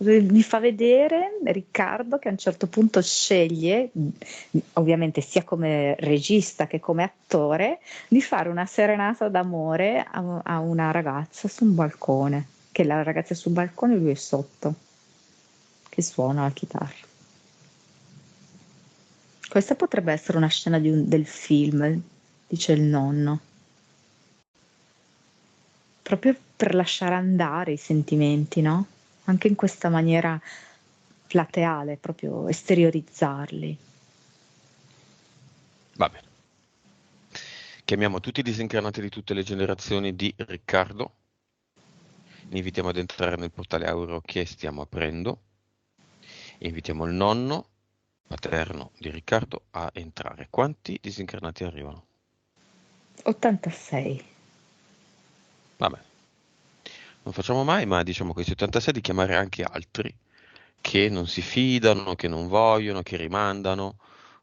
Speaker 3: Mi fa vedere Riccardo che a un certo punto sceglie, ovviamente sia come regista che come attore, di fare una serenata d'amore a una ragazza su un balcone, che la ragazza è sul balcone e lui è sotto, che suona la chitarra. Questa potrebbe essere una scena del film, dice il nonno. Proprio per lasciare andare i sentimenti, no? Anche in questa maniera plateale, proprio esteriorizzarli.
Speaker 1: Va bene. Chiamiamo tutti i disincarnati di tutte le generazioni di Riccardo. Li invitiamo ad entrare nel portale aureo che stiamo aprendo. Invitiamo il nonno paterno di Riccardo a entrare. Quanti disincarnati arrivano?
Speaker 3: 86.
Speaker 1: Vabbè. Non facciamo mai, ma diciamo questi 86 di chiamare anche altri che non si fidano, che non vogliono, che rimandano.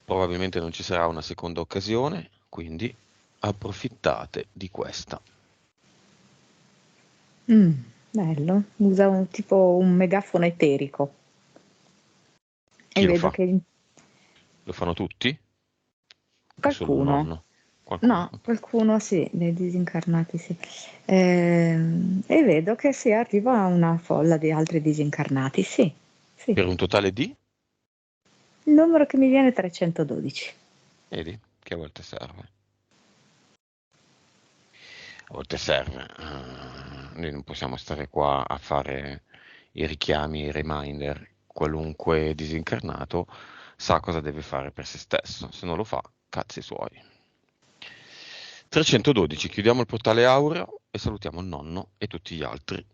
Speaker 1: Probabilmente non ci sarà una seconda occasione, quindi approfittate di questa.
Speaker 3: Bello, usa tipo un megafono eterico.
Speaker 1: Chi
Speaker 3: E
Speaker 1: lo
Speaker 3: vedo
Speaker 1: fa?
Speaker 3: che
Speaker 1: Lo fanno tutti? O solo il
Speaker 3: qualcuno,
Speaker 1: nonno? Qualcuno.
Speaker 3: no, qualcuno sì, dei disincarnati sì. E vedo che si arriva a una folla di altri disincarnati, sì, sì.
Speaker 1: Per un totale di?
Speaker 3: Il numero che mi viene è 312.
Speaker 1: Vedi, che a volte serve. A volte serve. Noi non possiamo stare qua a fare i richiami, i reminder. Qualunque disincarnato sa cosa deve fare per se stesso. Se non lo fa, cazzi suoi. 312, chiudiamo il portale aureo e salutiamo il nonno e tutti gli altri.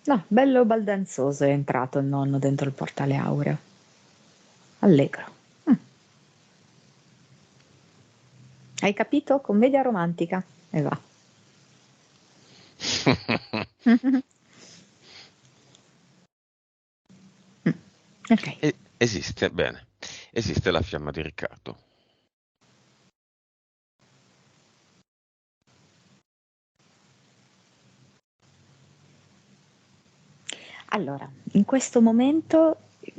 Speaker 3: No, bello baldanzoso è entrato il nonno dentro il portale aureo. Allegro. Hai capito? Commedia romantica. E va. Ok.
Speaker 1: Esiste, bene, esiste la fiamma di Riccardo.
Speaker 3: Allora, in questo momento,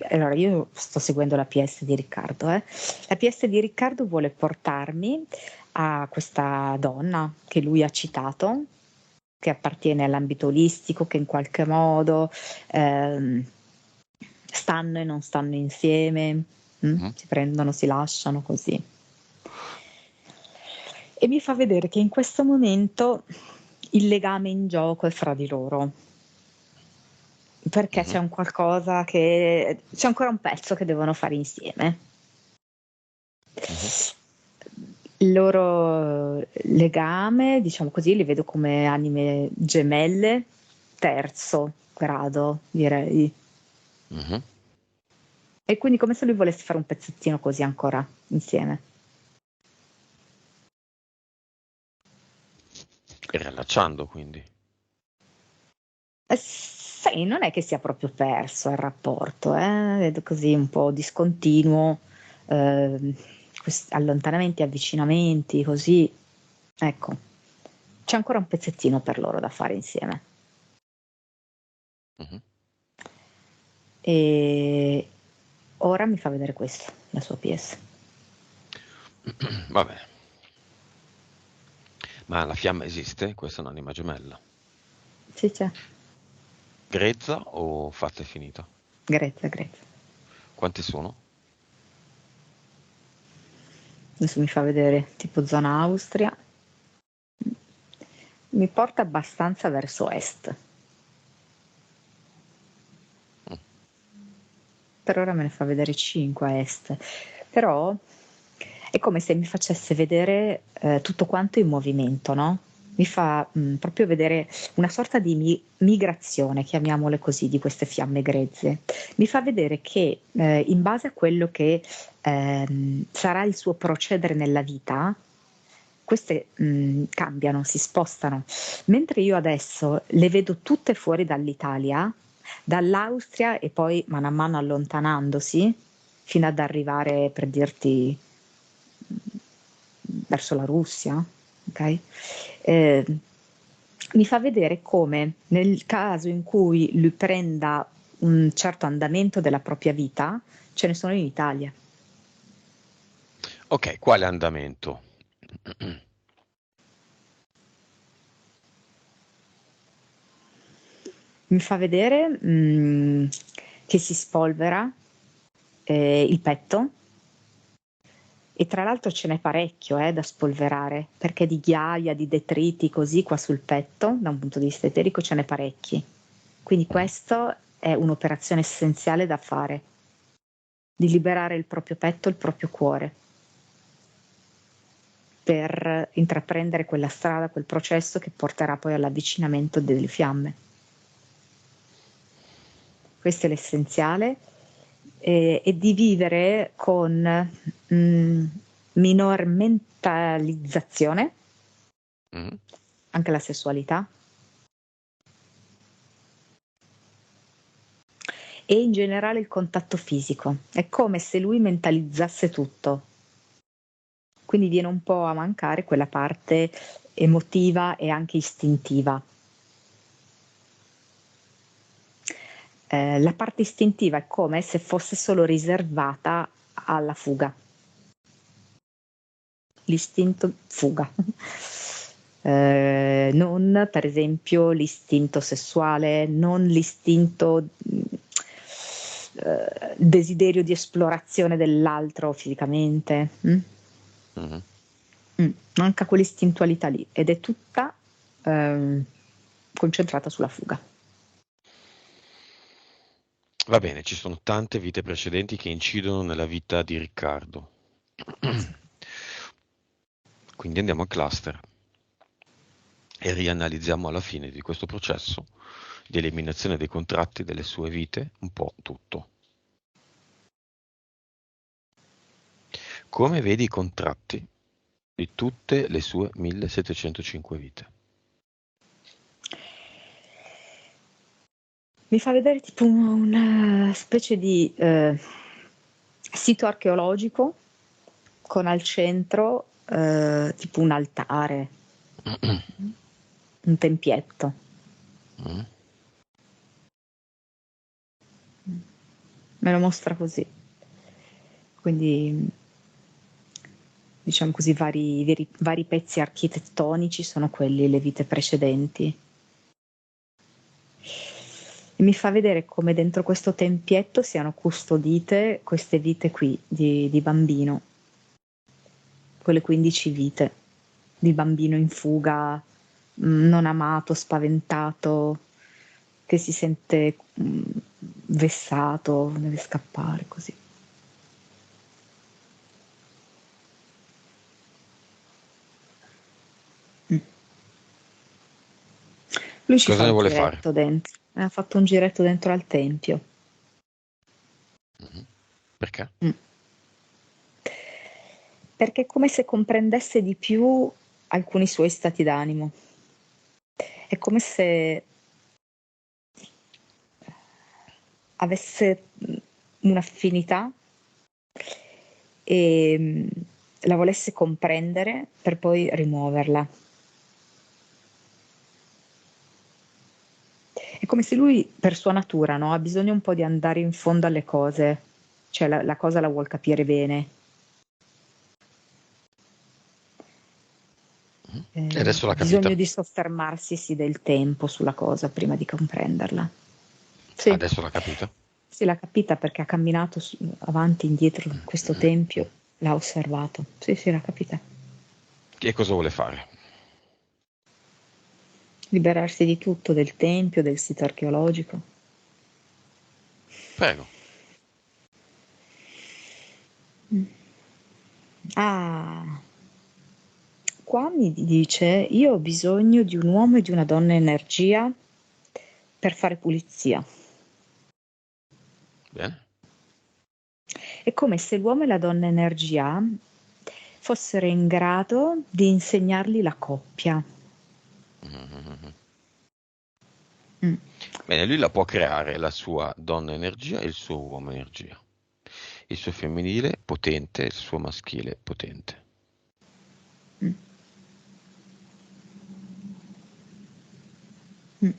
Speaker 3: allora io sto seguendo la PS di Riccardo. La PS di Riccardo vuole portarmi a questa donna che lui ha citato, che appartiene all'ambito olistico, che in qualche modo stanno e non stanno insieme, si prendono, si lasciano così. E mi fa vedere che in questo momento il legame in gioco è fra di loro. Perché c'è un qualcosa che c'è ancora un pezzo che devono fare insieme. Il loro legame, diciamo così, li vedo come anime gemelle, terzo grado, direi. E quindi come se lui volesse fare un pezzettino così ancora insieme.
Speaker 1: E riallacciando, quindi.
Speaker 3: Sì, non è che sia proprio perso il rapporto, vedo così un po' discontinuo, allontanamenti, avvicinamenti, così, ecco, c'è ancora un pezzettino per loro da fare insieme. E ora mi fa vedere questo, la sua PS.
Speaker 1: Va bene. Ma la fiamma esiste? Questa è un'anima gemella.
Speaker 3: Sì, c'è.
Speaker 1: Grezza o fatta e finita?
Speaker 3: Grezza, grezza.
Speaker 1: Quanti sono?
Speaker 3: Adesso mi fa vedere tipo zona Austria. Mi porta abbastanza verso est. Per ora me ne fa vedere 5 a est. Però è come se mi facesse vedere tutto quanto in movimento, no? Mi fa proprio vedere una sorta di migrazione, chiamiamole così, di queste fiamme grezze. Mi fa vedere che in base a quello che sarà il suo procedere nella vita, queste cambiano, si spostano. Mentre io adesso le vedo tutte fuori dall'Italia, dall'Austria e poi mano a mano allontanandosi, fino ad arrivare, per dirti, verso la Russia, ok? Mi fa vedere come nel caso in cui lui prenda un certo andamento della propria vita, ce ne sono in Italia.
Speaker 1: Ok, quale andamento?
Speaker 3: Mi fa vedere che si spolvera il petto, e tra l'altro ce n'è parecchio da spolverare, perché di ghiaia, di detriti così qua sul petto, da un punto di vista eterico ce n'è parecchi. Quindi questo è un'operazione essenziale da fare, di liberare il proprio petto, il proprio cuore, per intraprendere quella strada, quel processo che porterà poi all'avvicinamento delle fiamme. Questo è l'essenziale, e di vivere con minor mentalizzazione, anche la sessualità, e in generale il contatto fisico. È come se lui mentalizzasse tutto, quindi viene un po' a mancare quella parte emotiva e anche istintiva. La parte istintiva è come se fosse solo riservata alla fuga. L'istinto fuga. Non per esempio l'istinto sessuale, non l'istinto desiderio di esplorazione dell'altro fisicamente. Manca quell'istintualità lì, ed è tutta concentrata sulla fuga.
Speaker 1: Va bene, ci sono tante vite precedenti che incidono nella vita di Riccardo. Quindi andiamo a cluster e rianalizziamo alla fine di questo processo di eliminazione dei contratti delle sue vite un po' tutto. Come vedi i contratti di tutte le sue 1705 vite?
Speaker 3: Mi fa vedere tipo una specie di sito archeologico con al centro tipo un altare, un tempietto. Me lo mostra così. Quindi, diciamo così, vari pezzi architettonici sono quelli, le vite precedenti. E mi fa vedere come dentro questo tempietto siano custodite queste vite qui di bambino, quelle 15 vite di bambino in fuga, non amato, spaventato, che si sente vessato, deve scappare così. Lui ci
Speaker 1: Cosa
Speaker 3: fa
Speaker 1: ne
Speaker 3: un
Speaker 1: vuole fare?
Speaker 3: giretto dentro, ha fatto un giretto dentro al tempio.
Speaker 1: Perché?
Speaker 3: Perché è come se comprendesse di più alcuni suoi stati d'animo. È come se avesse un'affinità e la volesse comprendere per poi rimuoverla. È come se lui, per sua natura, no, ha bisogno un po' di andare in fondo alle cose, cioè la cosa la vuol capire bene.
Speaker 1: E adesso l'ha capita?
Speaker 3: Bisogno di soffermarsi sì del tempo sulla cosa prima di comprenderla. Sì.
Speaker 1: Adesso l'ha capita?
Speaker 3: Sì, l'ha capita perché ha camminato avanti e indietro in questo tempio, l'ha osservato. Sì, sì, l'ha capita.
Speaker 1: E cosa vuole fare?
Speaker 3: Liberarsi di tutto, del tempio, del sito archeologico.
Speaker 1: Prego.
Speaker 3: Ah, qua mi dice: io ho bisogno di un uomo e di una donna energia per fare pulizia.
Speaker 1: Bene.
Speaker 3: È come se l'uomo e la donna energia fossero in grado di insegnargli la coppia.
Speaker 1: Bene, lui la può creare, la sua donna energia e il suo uomo energia. il suo femminile potente, il suo maschile potente.
Speaker 3: Mm. Mm.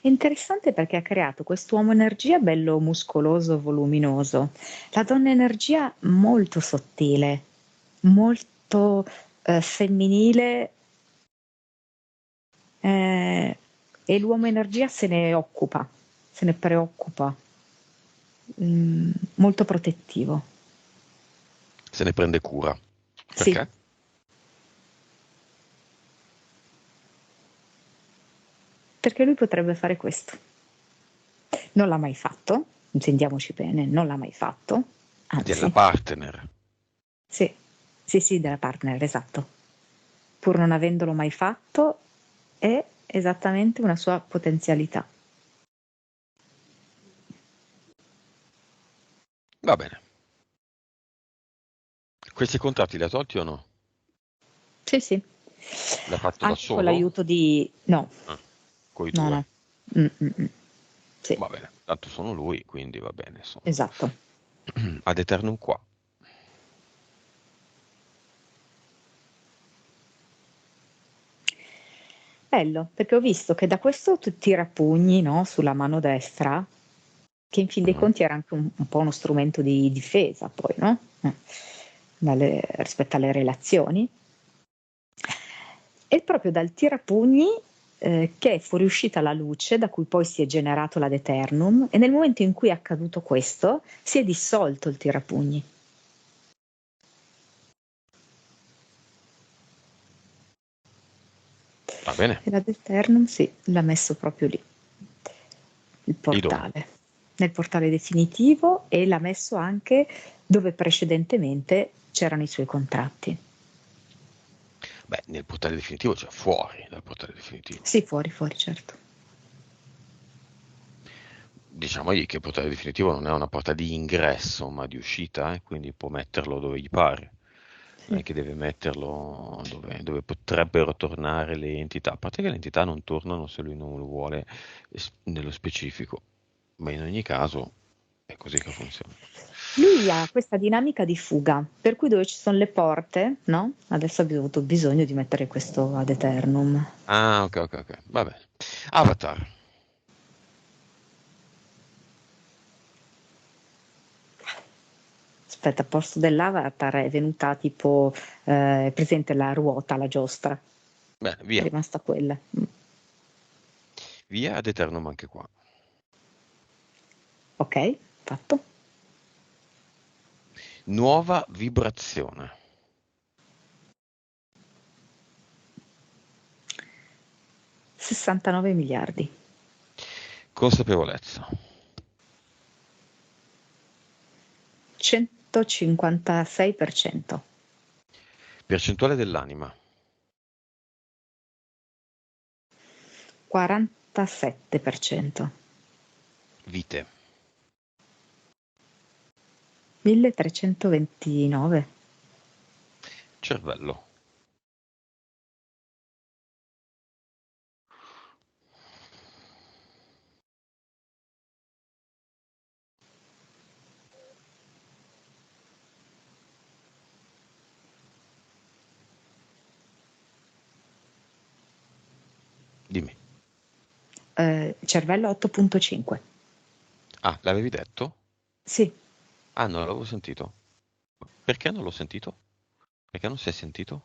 Speaker 3: È interessante perché ha creato quest'uomo energia bello muscoloso, voluminoso, la donna energia molto sottile, molto femminile, e l'uomo energia se ne occupa, se ne preoccupa, molto protettivo.
Speaker 1: Se ne prende cura.
Speaker 3: Sì,
Speaker 1: Perché?
Speaker 3: perché lui potrebbe fare questo. Non l'ha mai fatto, intendiamoci bene, non l'ha mai fatto,
Speaker 1: Della
Speaker 3: anzi,
Speaker 1: partner.
Speaker 3: sì, sì, sì, della partner, esatto. Pur non avendolo mai fatto, è esattamente una sua potenzialità.
Speaker 1: Va bene. Questi contratti li ha tolti o no?
Speaker 3: Sì, sì.
Speaker 1: L'ha fatto da
Speaker 3: Anche con
Speaker 1: solo?
Speaker 3: l'aiuto di... No,
Speaker 1: Coi
Speaker 3: no,
Speaker 1: due.
Speaker 3: no. Mm, mm, mm. Sì,
Speaker 1: Va bene, tanto sono lui, quindi va bene, insomma.
Speaker 3: esatto.
Speaker 1: Ad eternum qua.
Speaker 3: Bello, perché ho visto che da questo tu tira pugni, no, sulla mano destra, che in fin dei
Speaker 1: Mhm.
Speaker 3: conti era anche un po' uno strumento di difesa, poi, no? Rispetto alle relazioni. E proprio dal tirapugni che è fuoriuscita la luce, da cui poi si è generato l'ad eternum, e nel momento in cui è accaduto questo, si è dissolto il tirapugni.
Speaker 1: Va bene.
Speaker 3: E l'ad eternum, sì, l'ha messo proprio lì, il
Speaker 1: E dove?
Speaker 3: portale, nel portale definitivo, e l'ha messo anche dove precedentemente c'erano i suoi contratti.
Speaker 1: Beh, nel portale definitivo, cioè fuori dal portale definitivo.
Speaker 3: Sì, fuori, fuori, certo.
Speaker 1: Diciamogli che il portale definitivo non è una porta di ingresso, ma di uscita, quindi può metterlo dove gli pare. Non è
Speaker 3: Sì.
Speaker 1: che deve metterlo dove potrebbero tornare le entità. A parte che le entità non tornano se lui non lo vuole nello specifico, ma in ogni caso è così che funziona.
Speaker 3: Lui ha questa dinamica di fuga, per cui dove ci sono le porte, no? Adesso abbiamo avuto bisogno di mettere questo ad eternum.
Speaker 1: Ah, ok, ok, ok, va bene. Avatar.
Speaker 3: Aspetta, a posto dell'avatar è venuta tipo, presente la ruota, la giostra,
Speaker 1: Bene,
Speaker 3: è
Speaker 1: via.
Speaker 3: rimasta quella.
Speaker 1: Via ad eternum anche qua.
Speaker 3: Ok, fatto.
Speaker 1: Nuova vibrazione.
Speaker 3: 69 miliardi.
Speaker 1: Consapevolezza.
Speaker 3: 156%.
Speaker 1: Percentuale dell'anima.
Speaker 3: 47%.
Speaker 1: Vite.
Speaker 3: 1329.
Speaker 1: Cervello. Dimmi.
Speaker 3: Cervello 8,5.
Speaker 1: Ah, l'avevi detto?
Speaker 3: Sì,
Speaker 1: Ah, non l'avevo sentito. Perché non l'ho sentito? Perché non si è sentito?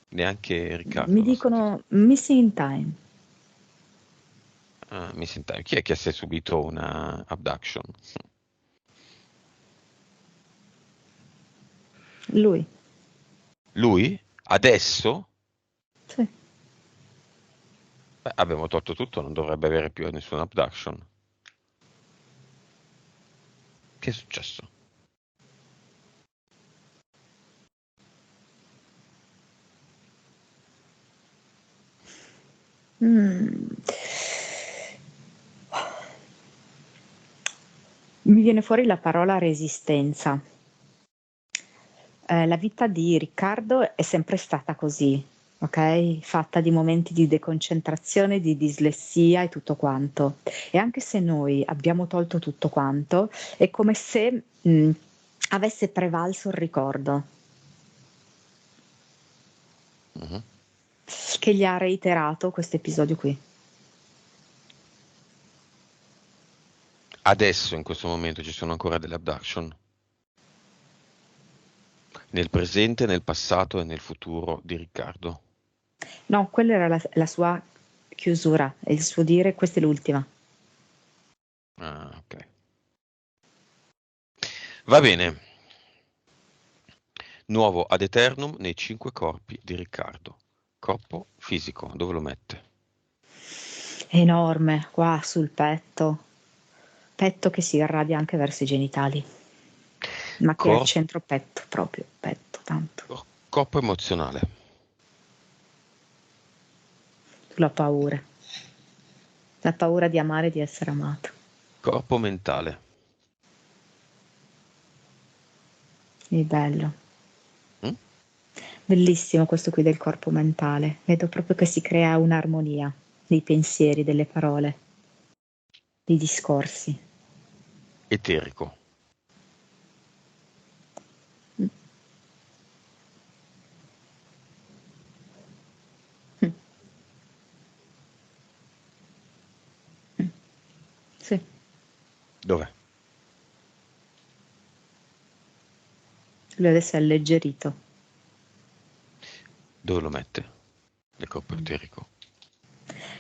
Speaker 1: Neanche
Speaker 3: mi
Speaker 1: Riccardo l'ha sentito.
Speaker 3: dicono missing in time.
Speaker 1: Ah, mi senta. Chi è che si è subito una abduction?
Speaker 3: Lui.
Speaker 1: Lui? Adesso?
Speaker 3: Sì.
Speaker 1: Beh, abbiamo tolto tutto, non dovrebbe avere più nessuna abduction. Che è successo?
Speaker 3: Mm. Mi viene fuori la parola resistenza. La vita di Riccardo è sempre stata così, ok? Fatta di momenti di deconcentrazione, di dislessia e tutto quanto. E anche se noi abbiamo tolto tutto quanto, è come se avesse prevalso il ricordo
Speaker 1: Mhm.
Speaker 3: che gli ha reiterato questo episodio qui.
Speaker 1: Adesso, in questo momento, ci sono ancora delle abduction. Nel presente, nel passato e nel futuro di Riccardo.
Speaker 3: No, quella era la sua chiusura, e il suo dire questa è l'ultima.
Speaker 1: Ah, ok. Va bene. Nuovo ad eternum nei 5 corpi di Riccardo. Corpo fisico, dove lo mette?
Speaker 3: Enorme, qua sul petto. Petto che si irradia anche verso i genitali, ma che è al
Speaker 1: Cor-
Speaker 3: centro petto, proprio petto, tanto.
Speaker 1: corpo emozionale.
Speaker 3: La paura di amare e di essere amato.
Speaker 1: Corpo mentale.
Speaker 3: È bello.
Speaker 1: Mm?
Speaker 3: Bellissimo questo qui del corpo mentale. Vedo proprio che si crea un'armonia dei pensieri, delle parole, dei discorsi.
Speaker 1: Eterico.
Speaker 3: Mm. Mm. Mm. Sì,
Speaker 1: Dov'è?
Speaker 3: lui adesso è alleggerito.
Speaker 1: Dove lo mette? Nel corpo eterico.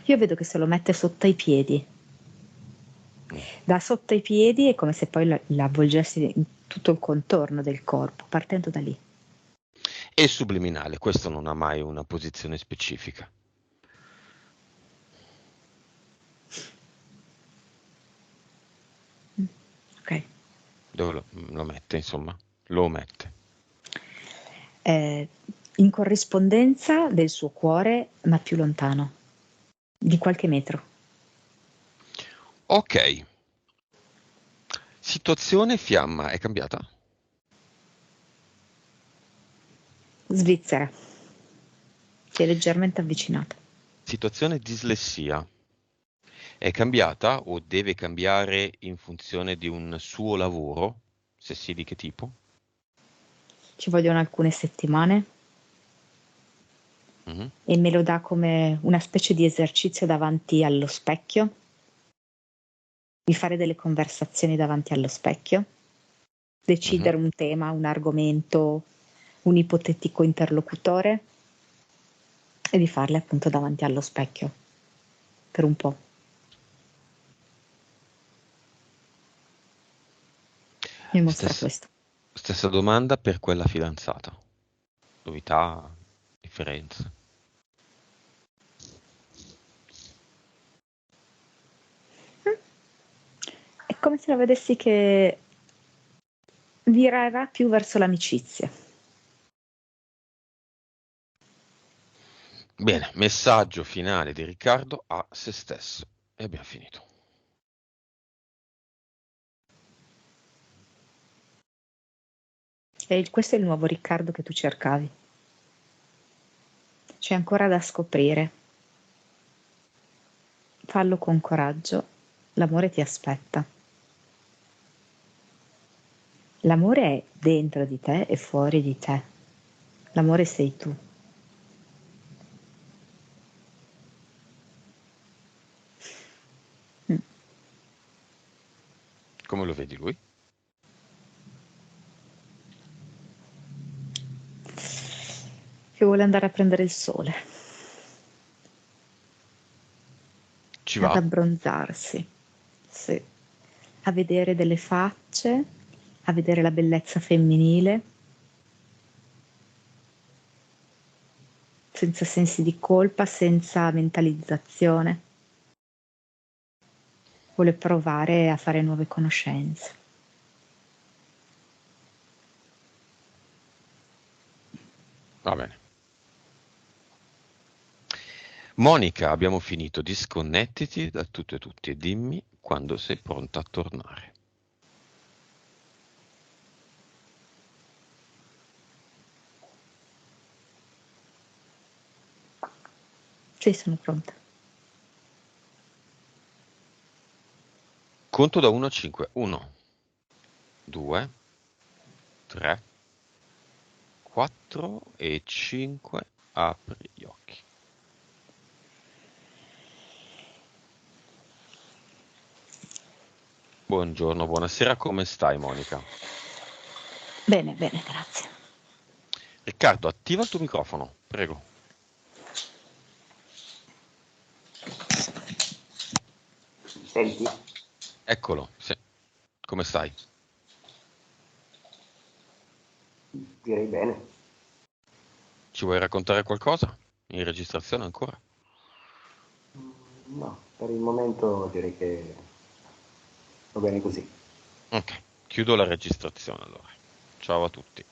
Speaker 3: Io vedo che se lo mette sotto ai piedi.
Speaker 1: Mm.
Speaker 3: Da sotto ai piedi è come se poi la avvolgessi in tutto il contorno del corpo, partendo da lì.
Speaker 1: E subliminale, questo non ha mai una posizione specifica.
Speaker 3: Ok.
Speaker 1: Dove lo mette, insomma? Lo mette.
Speaker 3: In corrispondenza del suo cuore, ma più lontano, di qualche metro.
Speaker 1: Ok. Situazione fiamma è cambiata?
Speaker 3: Svizzera. Si è leggermente avvicinata.
Speaker 1: Situazione dislessia è cambiata o deve cambiare in funzione di un suo lavoro? Se sì, di che tipo?
Speaker 3: Ci vogliono alcune settimane
Speaker 1: Mhm.
Speaker 3: e me lo dà come una specie di esercizio davanti allo specchio, di fare delle conversazioni davanti allo specchio,
Speaker 1: Mhm.
Speaker 3: decidere un tema, un argomento, un ipotetico interlocutore e di farle appunto davanti allo specchio per un po'. Mi mostra
Speaker 1: Stessa,
Speaker 3: questo.
Speaker 1: stessa domanda per quella fidanzata. Novità, differenze.
Speaker 3: È come se la vedessi che virerà più verso l'amicizia.
Speaker 1: Bene, messaggio finale di Riccardo a se stesso. E abbiamo finito.
Speaker 3: E questo è il nuovo Riccardo che tu cercavi. C'è ancora da scoprire. Fallo con coraggio. L'amore ti aspetta. L'amore è dentro di te e fuori di te. L'amore sei tu. Mm.
Speaker 1: Come lo vedi lui?
Speaker 3: Che vuole andare a prendere il sole.
Speaker 1: Ci
Speaker 3: Ad
Speaker 1: va?
Speaker 3: abbronzarsi. Sì. A vedere delle facce, a vedere la bellezza femminile, senza sensi di colpa, senza mentalizzazione. Vuole provare a fare nuove conoscenze.
Speaker 1: Va bene. Monica, abbiamo finito. Disconnettiti da tutto e tutti e dimmi quando sei pronta a tornare.
Speaker 3: Sì, sono pronta.
Speaker 1: Conto da 1 a 5. 1, 2, 3, 4 e 5. Apri gli occhi. Buongiorno, buonasera, come stai Monica?
Speaker 3: Bene, bene, grazie.
Speaker 1: Riccardo, attiva il tuo microfono, prego.
Speaker 2: Senti?
Speaker 1: Eccolo, sì. Come stai?
Speaker 2: Direi bene.
Speaker 1: Ci vuoi raccontare qualcosa? In registrazione ancora?
Speaker 2: No, per il momento direi che va bene così.
Speaker 1: Ok, chiudo la registrazione allora. Ciao a tutti.